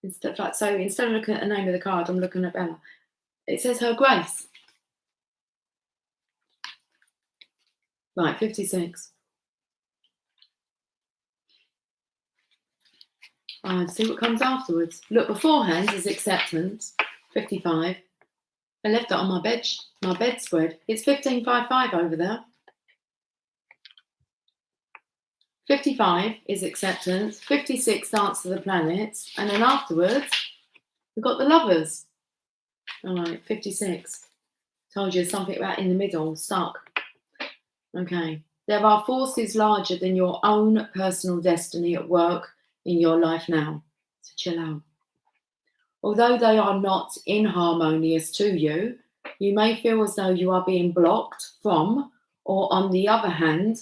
Instead of looking at the name of the card, I'm looking at Bella. It says Her Grace. Right, 56. Right, see what comes afterwards. Look, beforehand is acceptance. 55. I left that on my bedspread. It's 1555 over there. 55 is acceptance. 56, Dance of the Planets. And then afterwards, we've got the Lovers. All right, 56. Told you something about in the middle, stuck. Okay. There are forces larger than your own personal destiny at work in your life now. So chill out. Although they are not inharmonious to you, you may feel as though you are being blocked from, or on the other hand,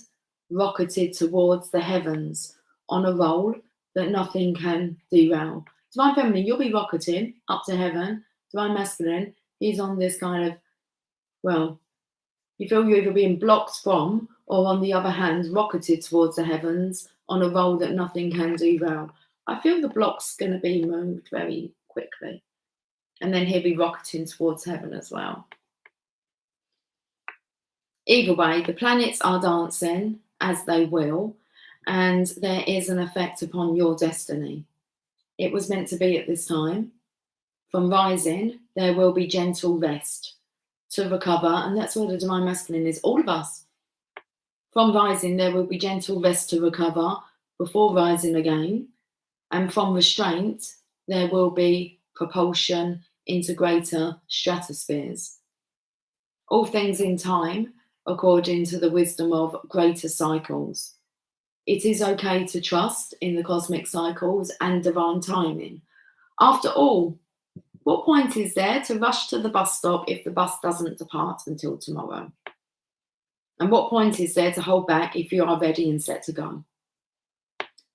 rocketed towards the heavens on a roll that nothing can derail. Divine Feminine, you'll be rocketing up to heaven. Divine Masculine, he's on this kind of, well, you feel you're either being blocked from, or on the other hand, rocketed towards the heavens on a roll that nothing can derail. I feel the block's going to be moved very quickly. And then he'll be rocketing towards heaven as well. Either way, the planets are dancing as they will, and there is an effect upon your destiny. It was meant to be at this time. From rising, there will be gentle rest to recover, and that's where the Divine Masculine is, all of us. From rising, there will be gentle rest to recover before rising again, and from restraint, there will be propulsion into greater stratospheres. All things in time, according to the wisdom of greater cycles. It is okay to trust in the cosmic cycles and divine timing. After all, What point is there to rush to the bus stop if the bus doesn't depart until tomorrow? And what point is there to hold back if you are ready and set to go?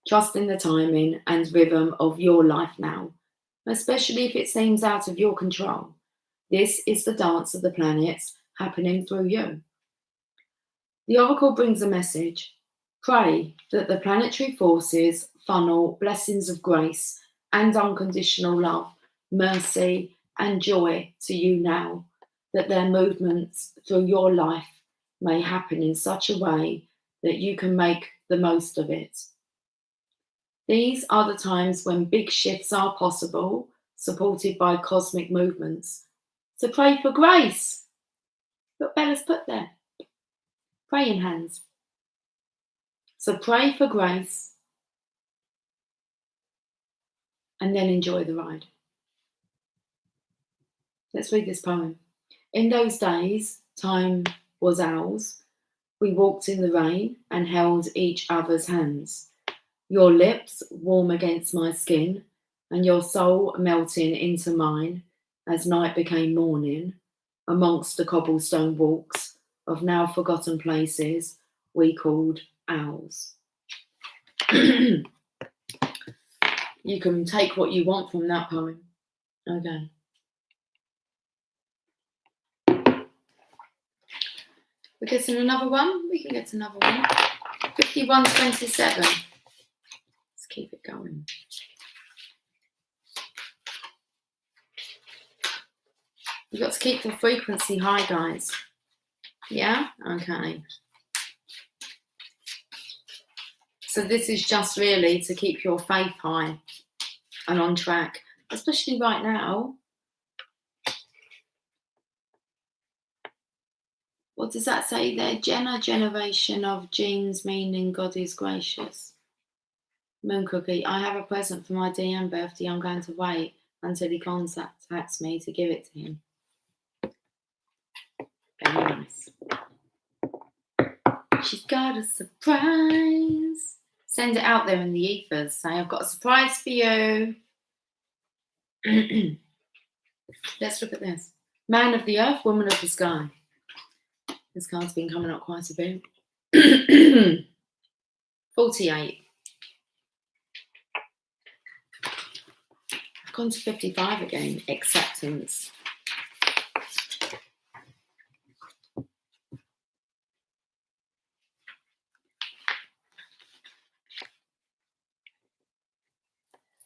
Trust in the timing and rhythm of your life now, especially if it seems out of your control. This is the dance of the planets happening through you. The oracle brings a message. Pray that the planetary forces funnel blessings of grace and unconditional love, mercy and joy to you now, that their movements through your life may happen in such a way that you can make the most of it. These are the times when big shifts are possible, supported by cosmic movements. So pray for grace. Look, Bella's put there. Praying hands. So pray for grace and then enjoy the ride. Let's read this poem. In those days, time was ours. We walked in the rain and held each other's hands. Your lips warm against my skin and your soul melting into mine as night became morning amongst the cobblestone walks of now forgotten places we called ours. You can take what you want from that poem. Okay. We're getting another one? We can get another one. 5127. Let's keep it going. You've got to keep the frequency high, guys. Yeah? Okay. So this is just really to keep your faith high and on track, especially right now. What does that say there? Generation of genes meaning God is gracious. Moon Cookie, I have a present for my DM birthday. I'm going to wait until he contacts me to give it to him. Very nice. She's got a surprise. Send it out there in the ethers. Say, I've got a surprise for you. Let's look at this. Man of the earth, woman of the sky. This card's been coming up quite a bit. 48. I've gone to 55 again. Acceptance.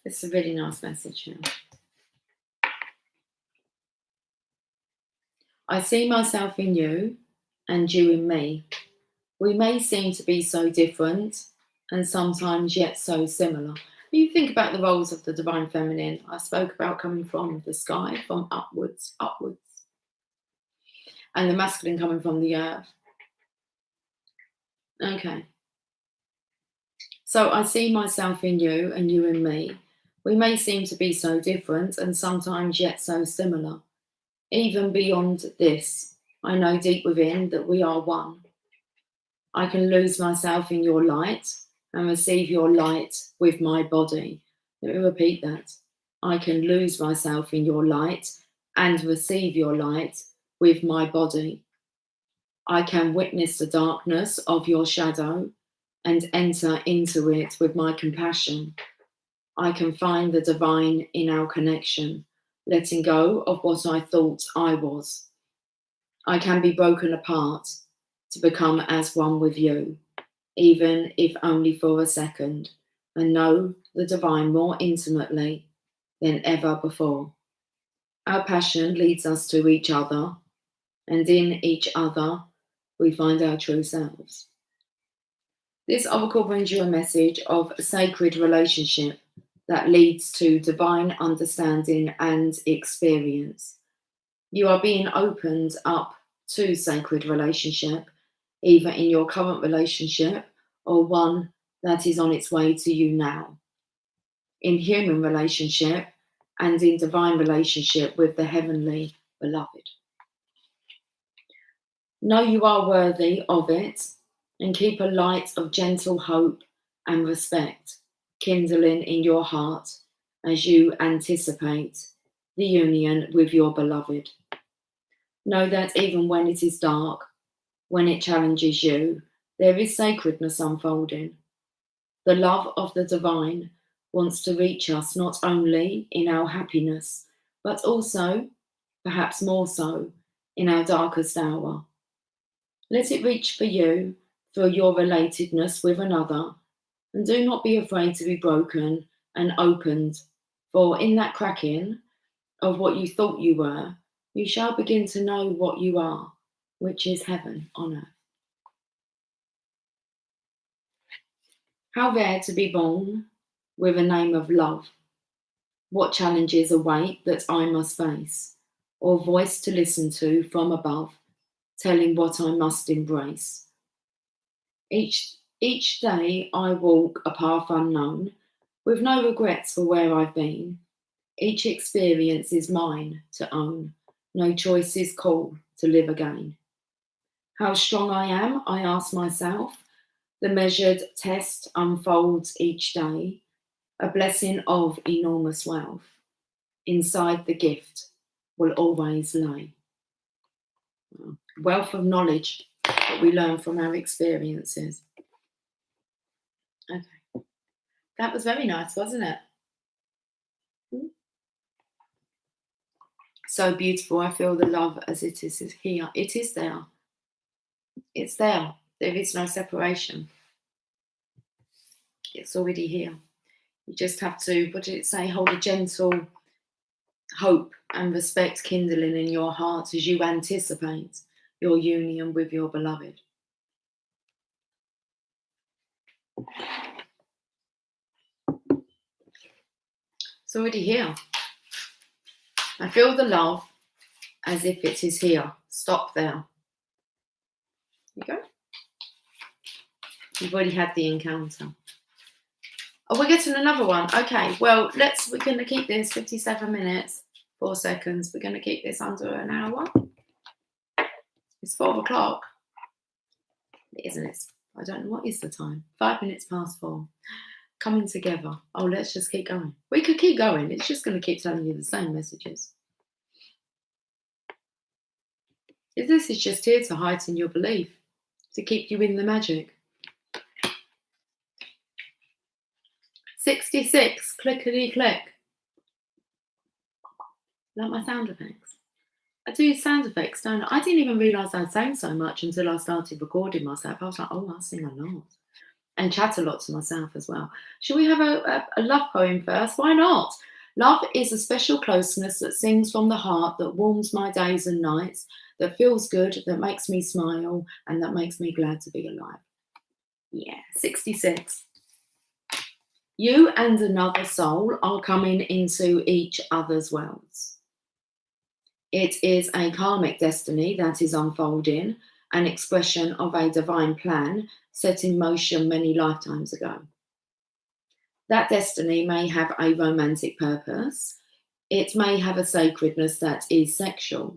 It's a really nice message here. I see myself in you and you in me. We may seem to be so different and sometimes yet so similar. You think about the roles of the divine feminine. I spoke about coming from the sky, from upwards, and the masculine coming from the earth. Okay. So I see myself in you and you in me. We may seem to be so different and sometimes yet so similar. Even beyond this, I know deep within that we are one. I can lose myself in your light and receive your light with my body. Let me repeat that. I can lose myself in your light and receive your light with my body. I can witness the darkness of your shadow and enter into it with my compassion. I can find the divine in our connection, letting go of what I thought I was. I can be broken apart to become as one with you, even if only for a second, and know the divine more intimately than ever before. Our passion leads us to each other, and in each other we find our true selves. This oracle brings you a message of a sacred relationship that leads to divine understanding and experience. You are being opened up to sacred relationship, either in your current relationship or one that is on its way to you now. In human relationship and in divine relationship with the heavenly beloved. Know you are worthy of it and keep a light of gentle hope and respect kindling in your heart as you anticipate the union with your beloved. Know that even when it is dark, when it challenges you, there is sacredness unfolding. The love of the divine wants to reach us not only in our happiness, but also, perhaps more so, in our darkest hour. Let it reach for you through your relatedness with another, and do not be afraid to be broken and opened, for in that cracking of what you thought you were, you shall begin to know what you are, which is heaven on earth. How rare to be born with a name of love. What challenges await that I must face, or voice to listen to from above, telling what I must embrace. Each day I walk a path unknown, with no regrets for where I've been. Each experience is mine to own, no choice is called to live again. How strong I am, I ask myself. The measured test unfolds each day, a blessing of enormous wealth. Inside the gift will always lay. Wealth of knowledge that we learn from our experiences. Okay. That was very nice, wasn't it? So beautiful. I feel the love as it is here. It is there. It's there. There is no separation. It's already here. You just have to, what did it say? Hold a gentle hope and respect kindling in your heart as you anticipate your union with your beloved. It's already here. I feel the love as if it is here. Stop there. There you go. You've already had the encounter. Oh, we're getting another one. Okay, well, we're going to keep this 57 minutes, 4 seconds. We're going to keep this under an hour. It's 4 o'clock. Isn't it? I don't know what is the time. 5 minutes past 4. Coming together. Oh, let's just keep going. We could keep going. It's just going to keep telling you the same messages. This is just here to heighten your belief, to keep you in the magic. 66, clickety click. Like my sound effects. I do sound effects, don't I? I didn't even realise I'd sang so much until I started recording myself. I was like, oh, I sing a lot. And chat a lot to myself as well. Shall we have a love poem first? Why not? Love is a special closeness that sings from the heart, that warms my days and nights, that feels good, that makes me smile, and that makes me glad to be alive. Yeah, 66. You and another soul are coming into each other's worlds. It is a karmic destiny that is unfolding, an expression of a divine plan set in motion many lifetimes ago. That destiny may have a romantic purpose. It may have a sacredness that is sexual.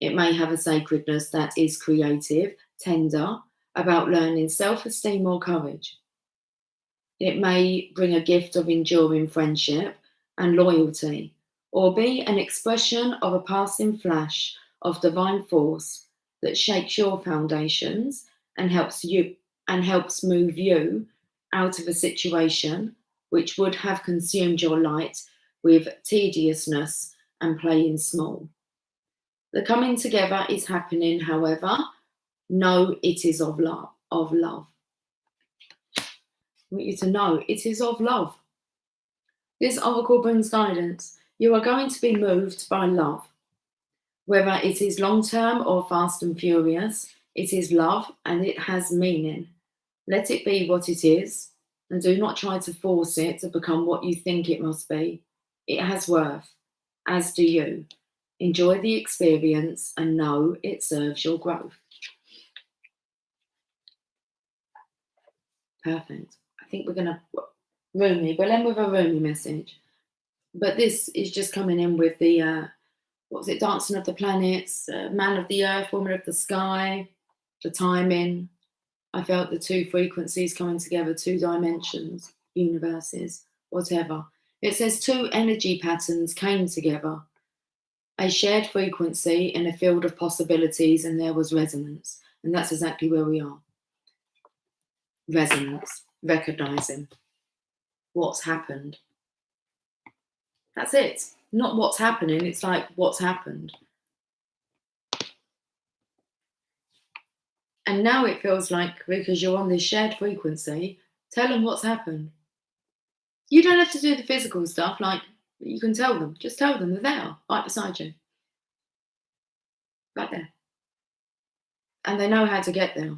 It may have a sacredness that is creative, tender, about learning self-esteem or courage. It may bring a gift of enduring friendship and loyalty, or be an expression of a passing flash of divine force that shakes your foundations and helps move you out of a situation which would have consumed your light with tediousness and playing small. The coming together is happening, however. Know it is of love. I want you to know it is of love. This oracle brings guidance. You are going to be moved by love. Whether it is long-term or fast and furious, it is love and it has meaning. Let it be what it is, and do not try to force it to become what you think it must be. It has worth, as do you. Enjoy the experience and know it serves your growth. Perfect. I think we're going to we'll end with a Rumi message. But this is just coming in with the, Dancing of the Planets, Man of the Earth, Woman of the Sky, the timing. I felt the two frequencies coming together, two dimensions, universes, whatever. It says two energy patterns came together. a shared frequency in a field of possibilities, and there was resonance. And that's exactly where we are. Resonance, recognizing what's happened. That's it. Not what's happening, it's like what's happened. And now it feels like, because you're on this shared frequency, tell them what's happened. You don't have to do the physical stuff, like you can tell them. Just tell them they're there, right beside you. Right there. And they know how to get there.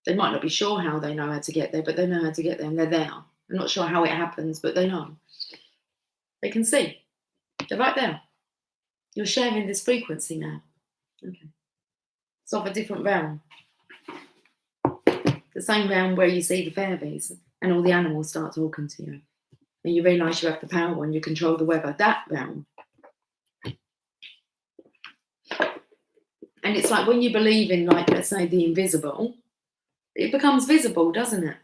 They might not be sure how they know how to get there, but they know how to get there and they're there. I'm not sure how it happens, but they know. They can see. They're right there. You're sharing this frequency now. Okay. It's of a different realm. The same realm where you see the fairies and all the animals start talking to you. And you realise you have the power and you control the weather. That realm. And it's like when you believe in, like, let's say, the invisible, it becomes visible, doesn't it?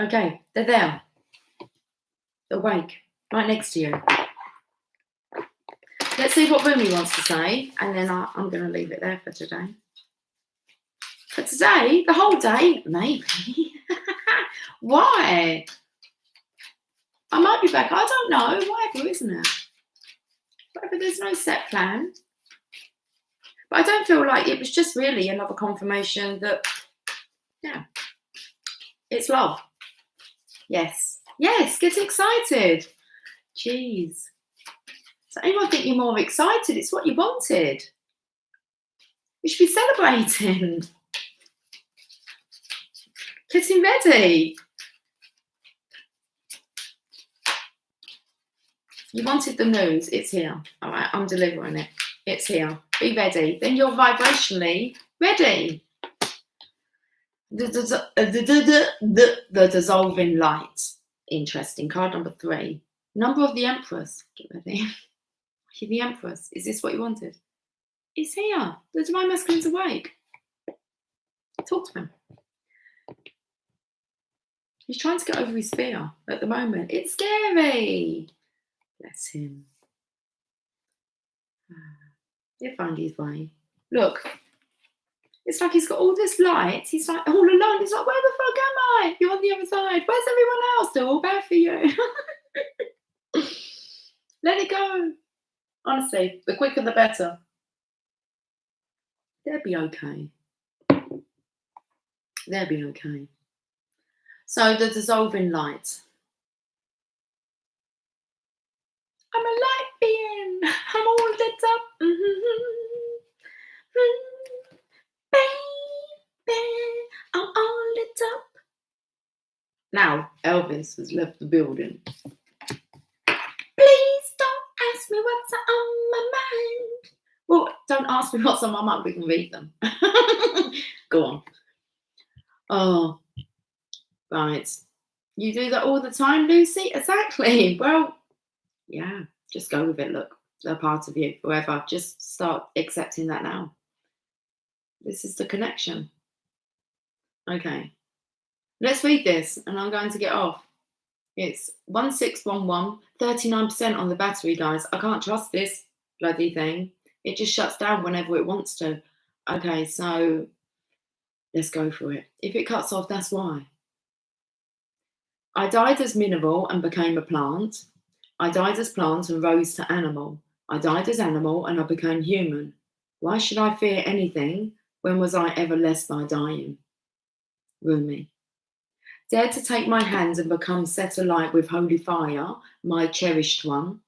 Okay, they're there. They're awake, right next to you. Let's see what Rumi wants to say, and then I'm going to leave it there for today. For today, the whole day, maybe. Why? I might be back, I don't know, whatever, isn't it? Whatever, there's no set plan. But I don't feel like it was just really another confirmation that, yeah, it's love. Yes. Yes, get excited. Jeez. Does anyone think you're more excited? It's what you wanted. You should be celebrating. Getting ready. You wanted the news. It's here. All right, I'm delivering it. It's here. Be ready. Then you're vibrationally ready. The dissolving light. Interesting. Card number 3. Number of the Empress. Get ready. You're the Empress. Is this what you wanted? It's here. The Divine Masculine's awake. Talk to him. He's trying to get over his fear at the moment. It's scary. Bless him. He'll find his way. Look. It's like he's got all this light. He's like all alone. He's like, where the fuck am I? You're on the other side. Where's everyone else? They're all bad for you. Let it go. Honestly, the quicker the better. They'll be okay. They'll be okay. So the dissolving light. I'm a light being. I'm all lit up. Baby, I'm all lit up. Now, Elvis has left the building. Please don't ask me what's on my mind. Well, don't ask me what's on my mind. We can read them. Go on. Oh, right. You do that all the time, Lucy? Exactly. Well, yeah, just go with it. Look, they're part of you forever. Just start accepting that now. This is the connection. Okay. Let's read this, and I'm going to get off. It's 1611, 39% on the battery, guys. I can't trust this bloody thing. It just shuts down whenever it wants to. Okay, so let's go for it. If it cuts off, that's why. I died as mineral and became a plant. I died as plant and rose to animal. I died as animal and I became human. Why should I fear anything? When was I ever less by dying? Rumi. Dare to take my hand and become set alight with holy fire, my cherished one.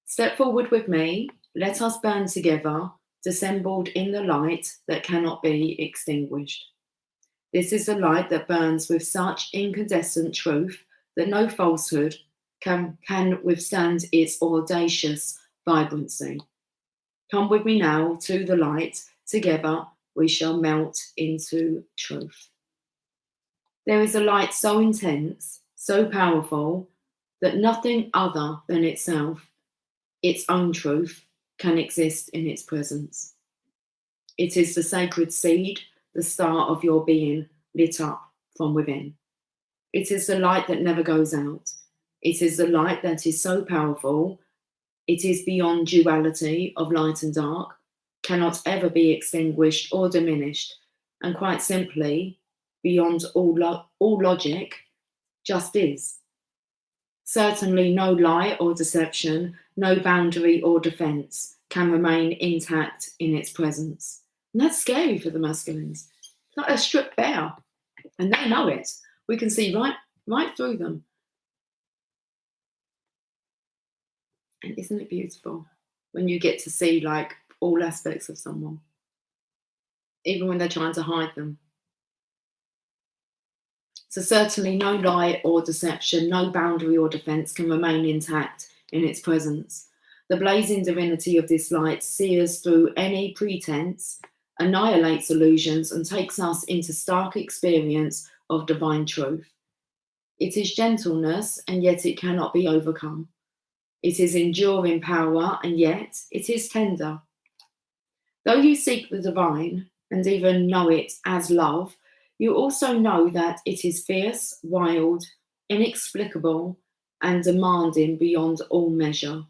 Step forward with me, let us burn together, dissembled in the light that cannot be extinguished. This is the light that burns with such incandescent truth that no falsehood can withstand its audacious vibrancy. Come with me now to the light, together we shall melt into truth. There is a light so intense, so powerful, that nothing other than itself, its own truth, can exist in its presence. It is the sacred seed, the star of your being, lit up from within. It is the light that never goes out. It is the light that is so powerful, It is beyond duality of light and dark, cannot ever be extinguished or diminished, and quite simply, beyond all logic, just is. Certainly, no lie or deception, no boundary or defense can remain intact in its presence. And that's scary for the masculines. It's like they're stripped bare, and they know it. We can see right through them. And isn't it beautiful when you get to see like all aspects of someone, even when they're trying to hide them? So certainly no lie or deception, no boundary or defense can remain intact in its presence. The blazing divinity of this light sears through any pretense, annihilates illusions, and takes us into stark experience of divine truth. It is gentleness, and yet it cannot be overcome. It is enduring power, and yet it is tender. Though you seek the divine, and even know it as love, you also know that it is fierce, wild, inexplicable, and demanding beyond all measure.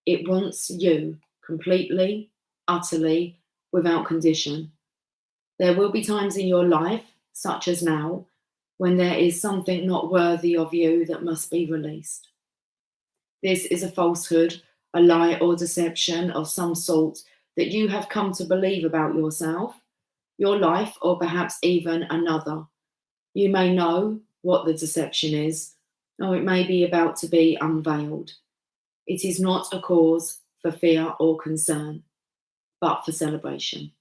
It wants you completely, utterly, without condition. There will be times in your life, such as now, when there is something not worthy of you that must be released. This is a falsehood, a lie or deception of some sort that you have come to believe about yourself, your life, or perhaps even another. You may know what the deception is, or it may be about to be unveiled. It is not a cause for fear or concern, but for celebration.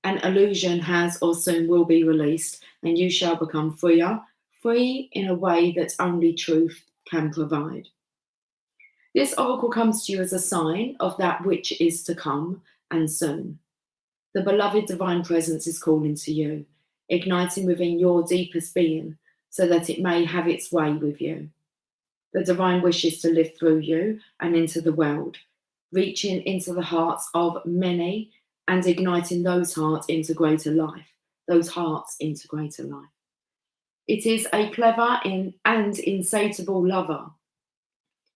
An illusion has or soon will be released, and you shall become freer, free in a way that only truth can provide. This oracle comes to you as a sign of that which is to come, and soon. The beloved divine presence is calling to you, igniting within your deepest being so that it may have its way with you. The divine wishes to live through you and into the world, reaching into the hearts of many and igniting those hearts into greater life, It is a clever and insatiable lover.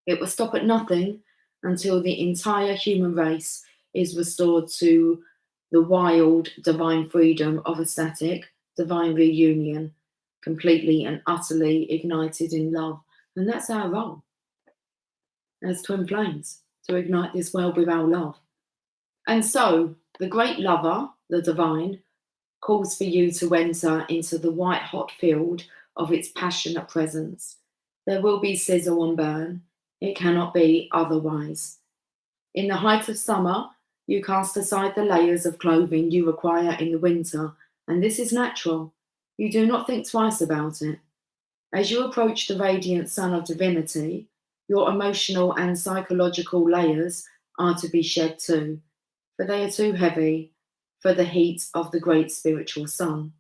It will stop at nothing until the entire human race is restored to the wild divine freedom of ecstatic divine reunion, completely and utterly ignited in love. And that's our role as twin flames, to ignite this world with our love. And so the great lover, the divine, calls for you to enter into the white hot field of its passionate presence. There will be sizzle and burn. It cannot be otherwise. In the height of summer, you cast aside the layers of clothing you require in the winter, and this is natural. You do not think twice about it. As you approach the radiant sun of divinity, your emotional and psychological layers are to be shed too, for they are too heavy for the heat of the great spiritual sun.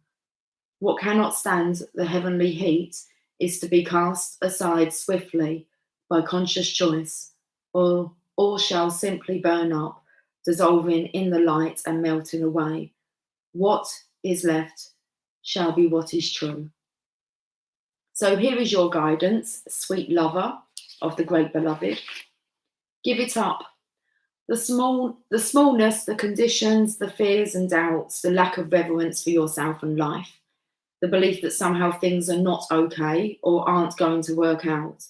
What cannot stand the heavenly heat is to be cast aside swiftly by conscious choice, or all shall simply burn up, dissolving in the light and melting away. What is left shall be what is true. So here is your guidance, sweet lover of the great beloved. Give it up. The smallness, the conditions, the fears and doubts, the lack of reverence for yourself and life, the belief that somehow things are not okay or aren't going to work out.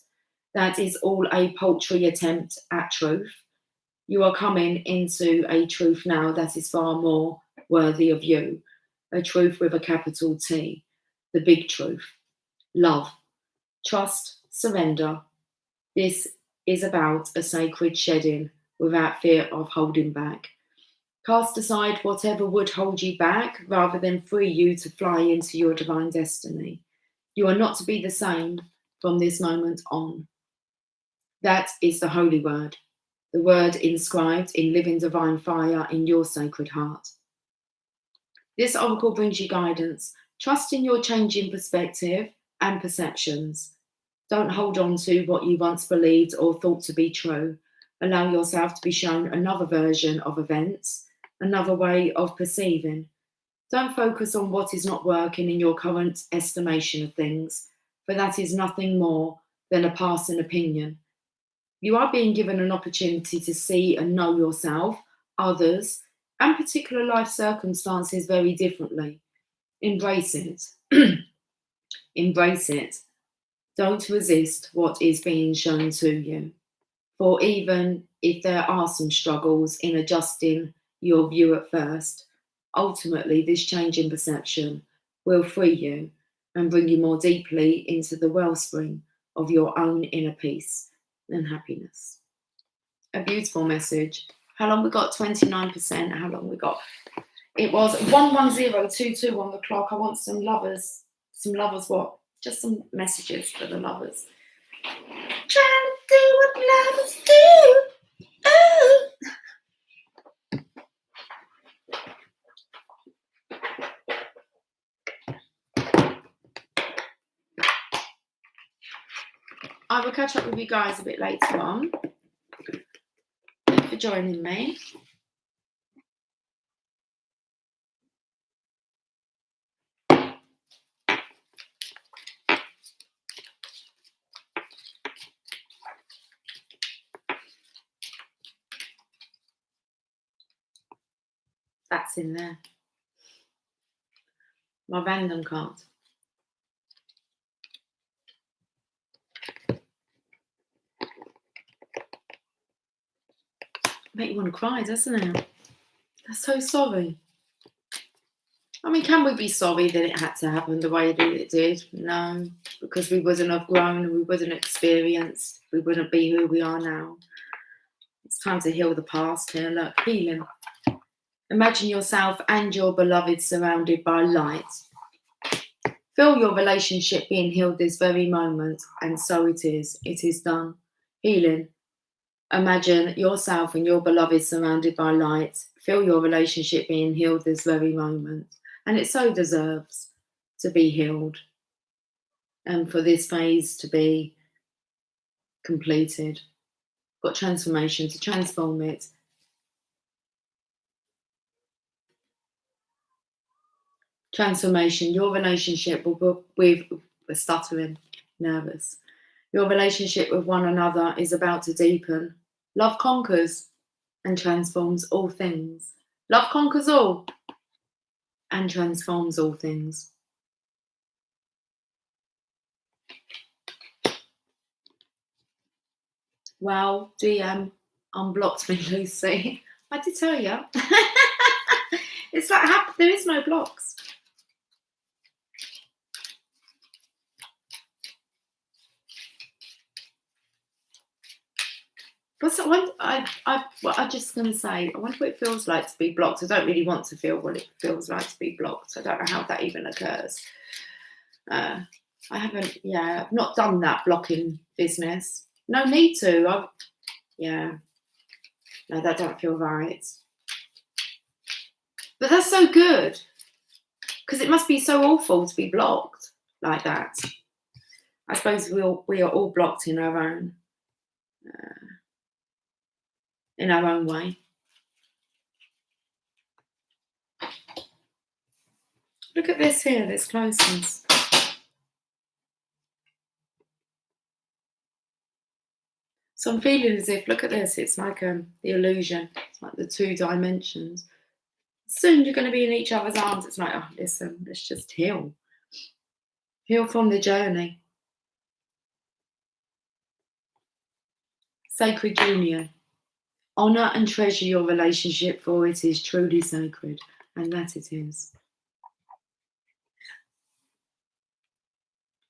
That is all a paltry attempt at truth. You are coming into a truth now that is far more worthy of you, a truth with a capital T, the big truth. Love, trust, surrender. This is about a sacred shedding without fear of holding back. Cast aside whatever would hold you back rather than free you to fly into your divine destiny. You are not to be the same from this moment on. That is the holy word, the word inscribed in living divine fire in your sacred heart. This oracle brings you guidance. Trust in your changing perspective and perceptions. Don't hold on to what you once believed or thought to be true. Allow yourself to be shown another version of events, another way of perceiving. Don't focus on what is not working in your current estimation of things, for that is nothing more than a passing opinion. You are being given an opportunity to see and know yourself, others, and particular life circumstances very differently. Embrace it. Embrace it. Don't resist what is being shown to you. For even if there are some struggles in adjusting your view at first, ultimately this change in perception will free you and bring you more deeply into the wellspring of your own inner peace and happiness. A beautiful message. How long we got? 29%. How long we got? It was 11022 on the clock. I want some lovers. Some lovers what? Just some messages for the lovers. Trying to do what lovers do. Ooh. I will catch up with you guys a bit later on. Thank you for joining me. That's in there. My random card. Make you want to cry, doesn't it? I'm so sorry. I mean, can we be sorry that it had to happen the way that it did? No, because we wouldn't have grown, we wouldn't have experienced, we wouldn't be who we are now. It's time to heal the past here. Look, healing. Imagine yourself and your beloved surrounded by light. Feel your relationship being healed this very moment, and so it is. It is done. Healing. Imagine yourself and your beloved surrounded by light. Feel your relationship being healed this very moment. And it so deserves to be healed and for this phase to be completed. Got transformation to transform it. Transformation, your relationship with stuttering, nervous. Your relationship with one another is about to deepen. Love conquers and transforms all things. Love conquers all and transforms all things. Well, DM unblocked me, Lucy. I did tell you. It's like there is no blocks. But so I'm just going to say, I wonder what it feels like to be blocked. I don't really want to feel what it feels like to be blocked. I don't know how that even occurs. I haven't, I've not done that blocking business. No need to. No, that don't feel right. But that's so good, because it must be so awful to be blocked like that. I suppose we are all blocked in our own way. Look at this here, this closeness. So I'm feeling as if, look at this, it's like the illusion. It's like the two dimensions. Soon you're going to be in each other's arms. It's like, oh, listen, let's just heal. Heal from the journey. Sacred union. Honour and treasure your relationship, for it is truly sacred, and that it is.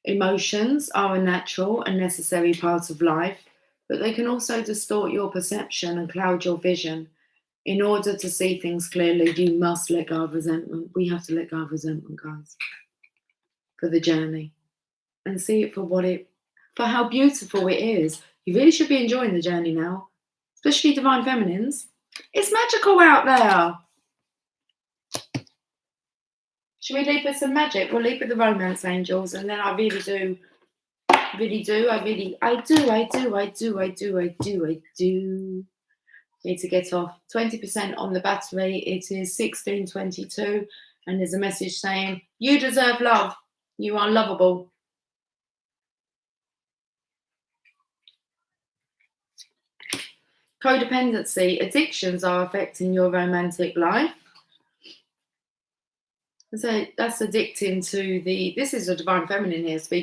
Emotions are a natural and necessary part of life, but they can also distort your perception and cloud your vision. In order to see things clearly, you must let go of resentment. We have to let go of resentment, guys, for the journey, and see it for how beautiful it is. You really should be enjoying the journey now, especially Divine Feminines. It's magical out there. Should we leave with some magic? We'll leave with the romance angels, and then I really do need to get off. 20% on the battery. It is 16:22, and there's a message saying, you deserve love. You are lovable. Codependency, addictions are affecting your romantic life. So that's addicting to this is a divine feminine here speaking.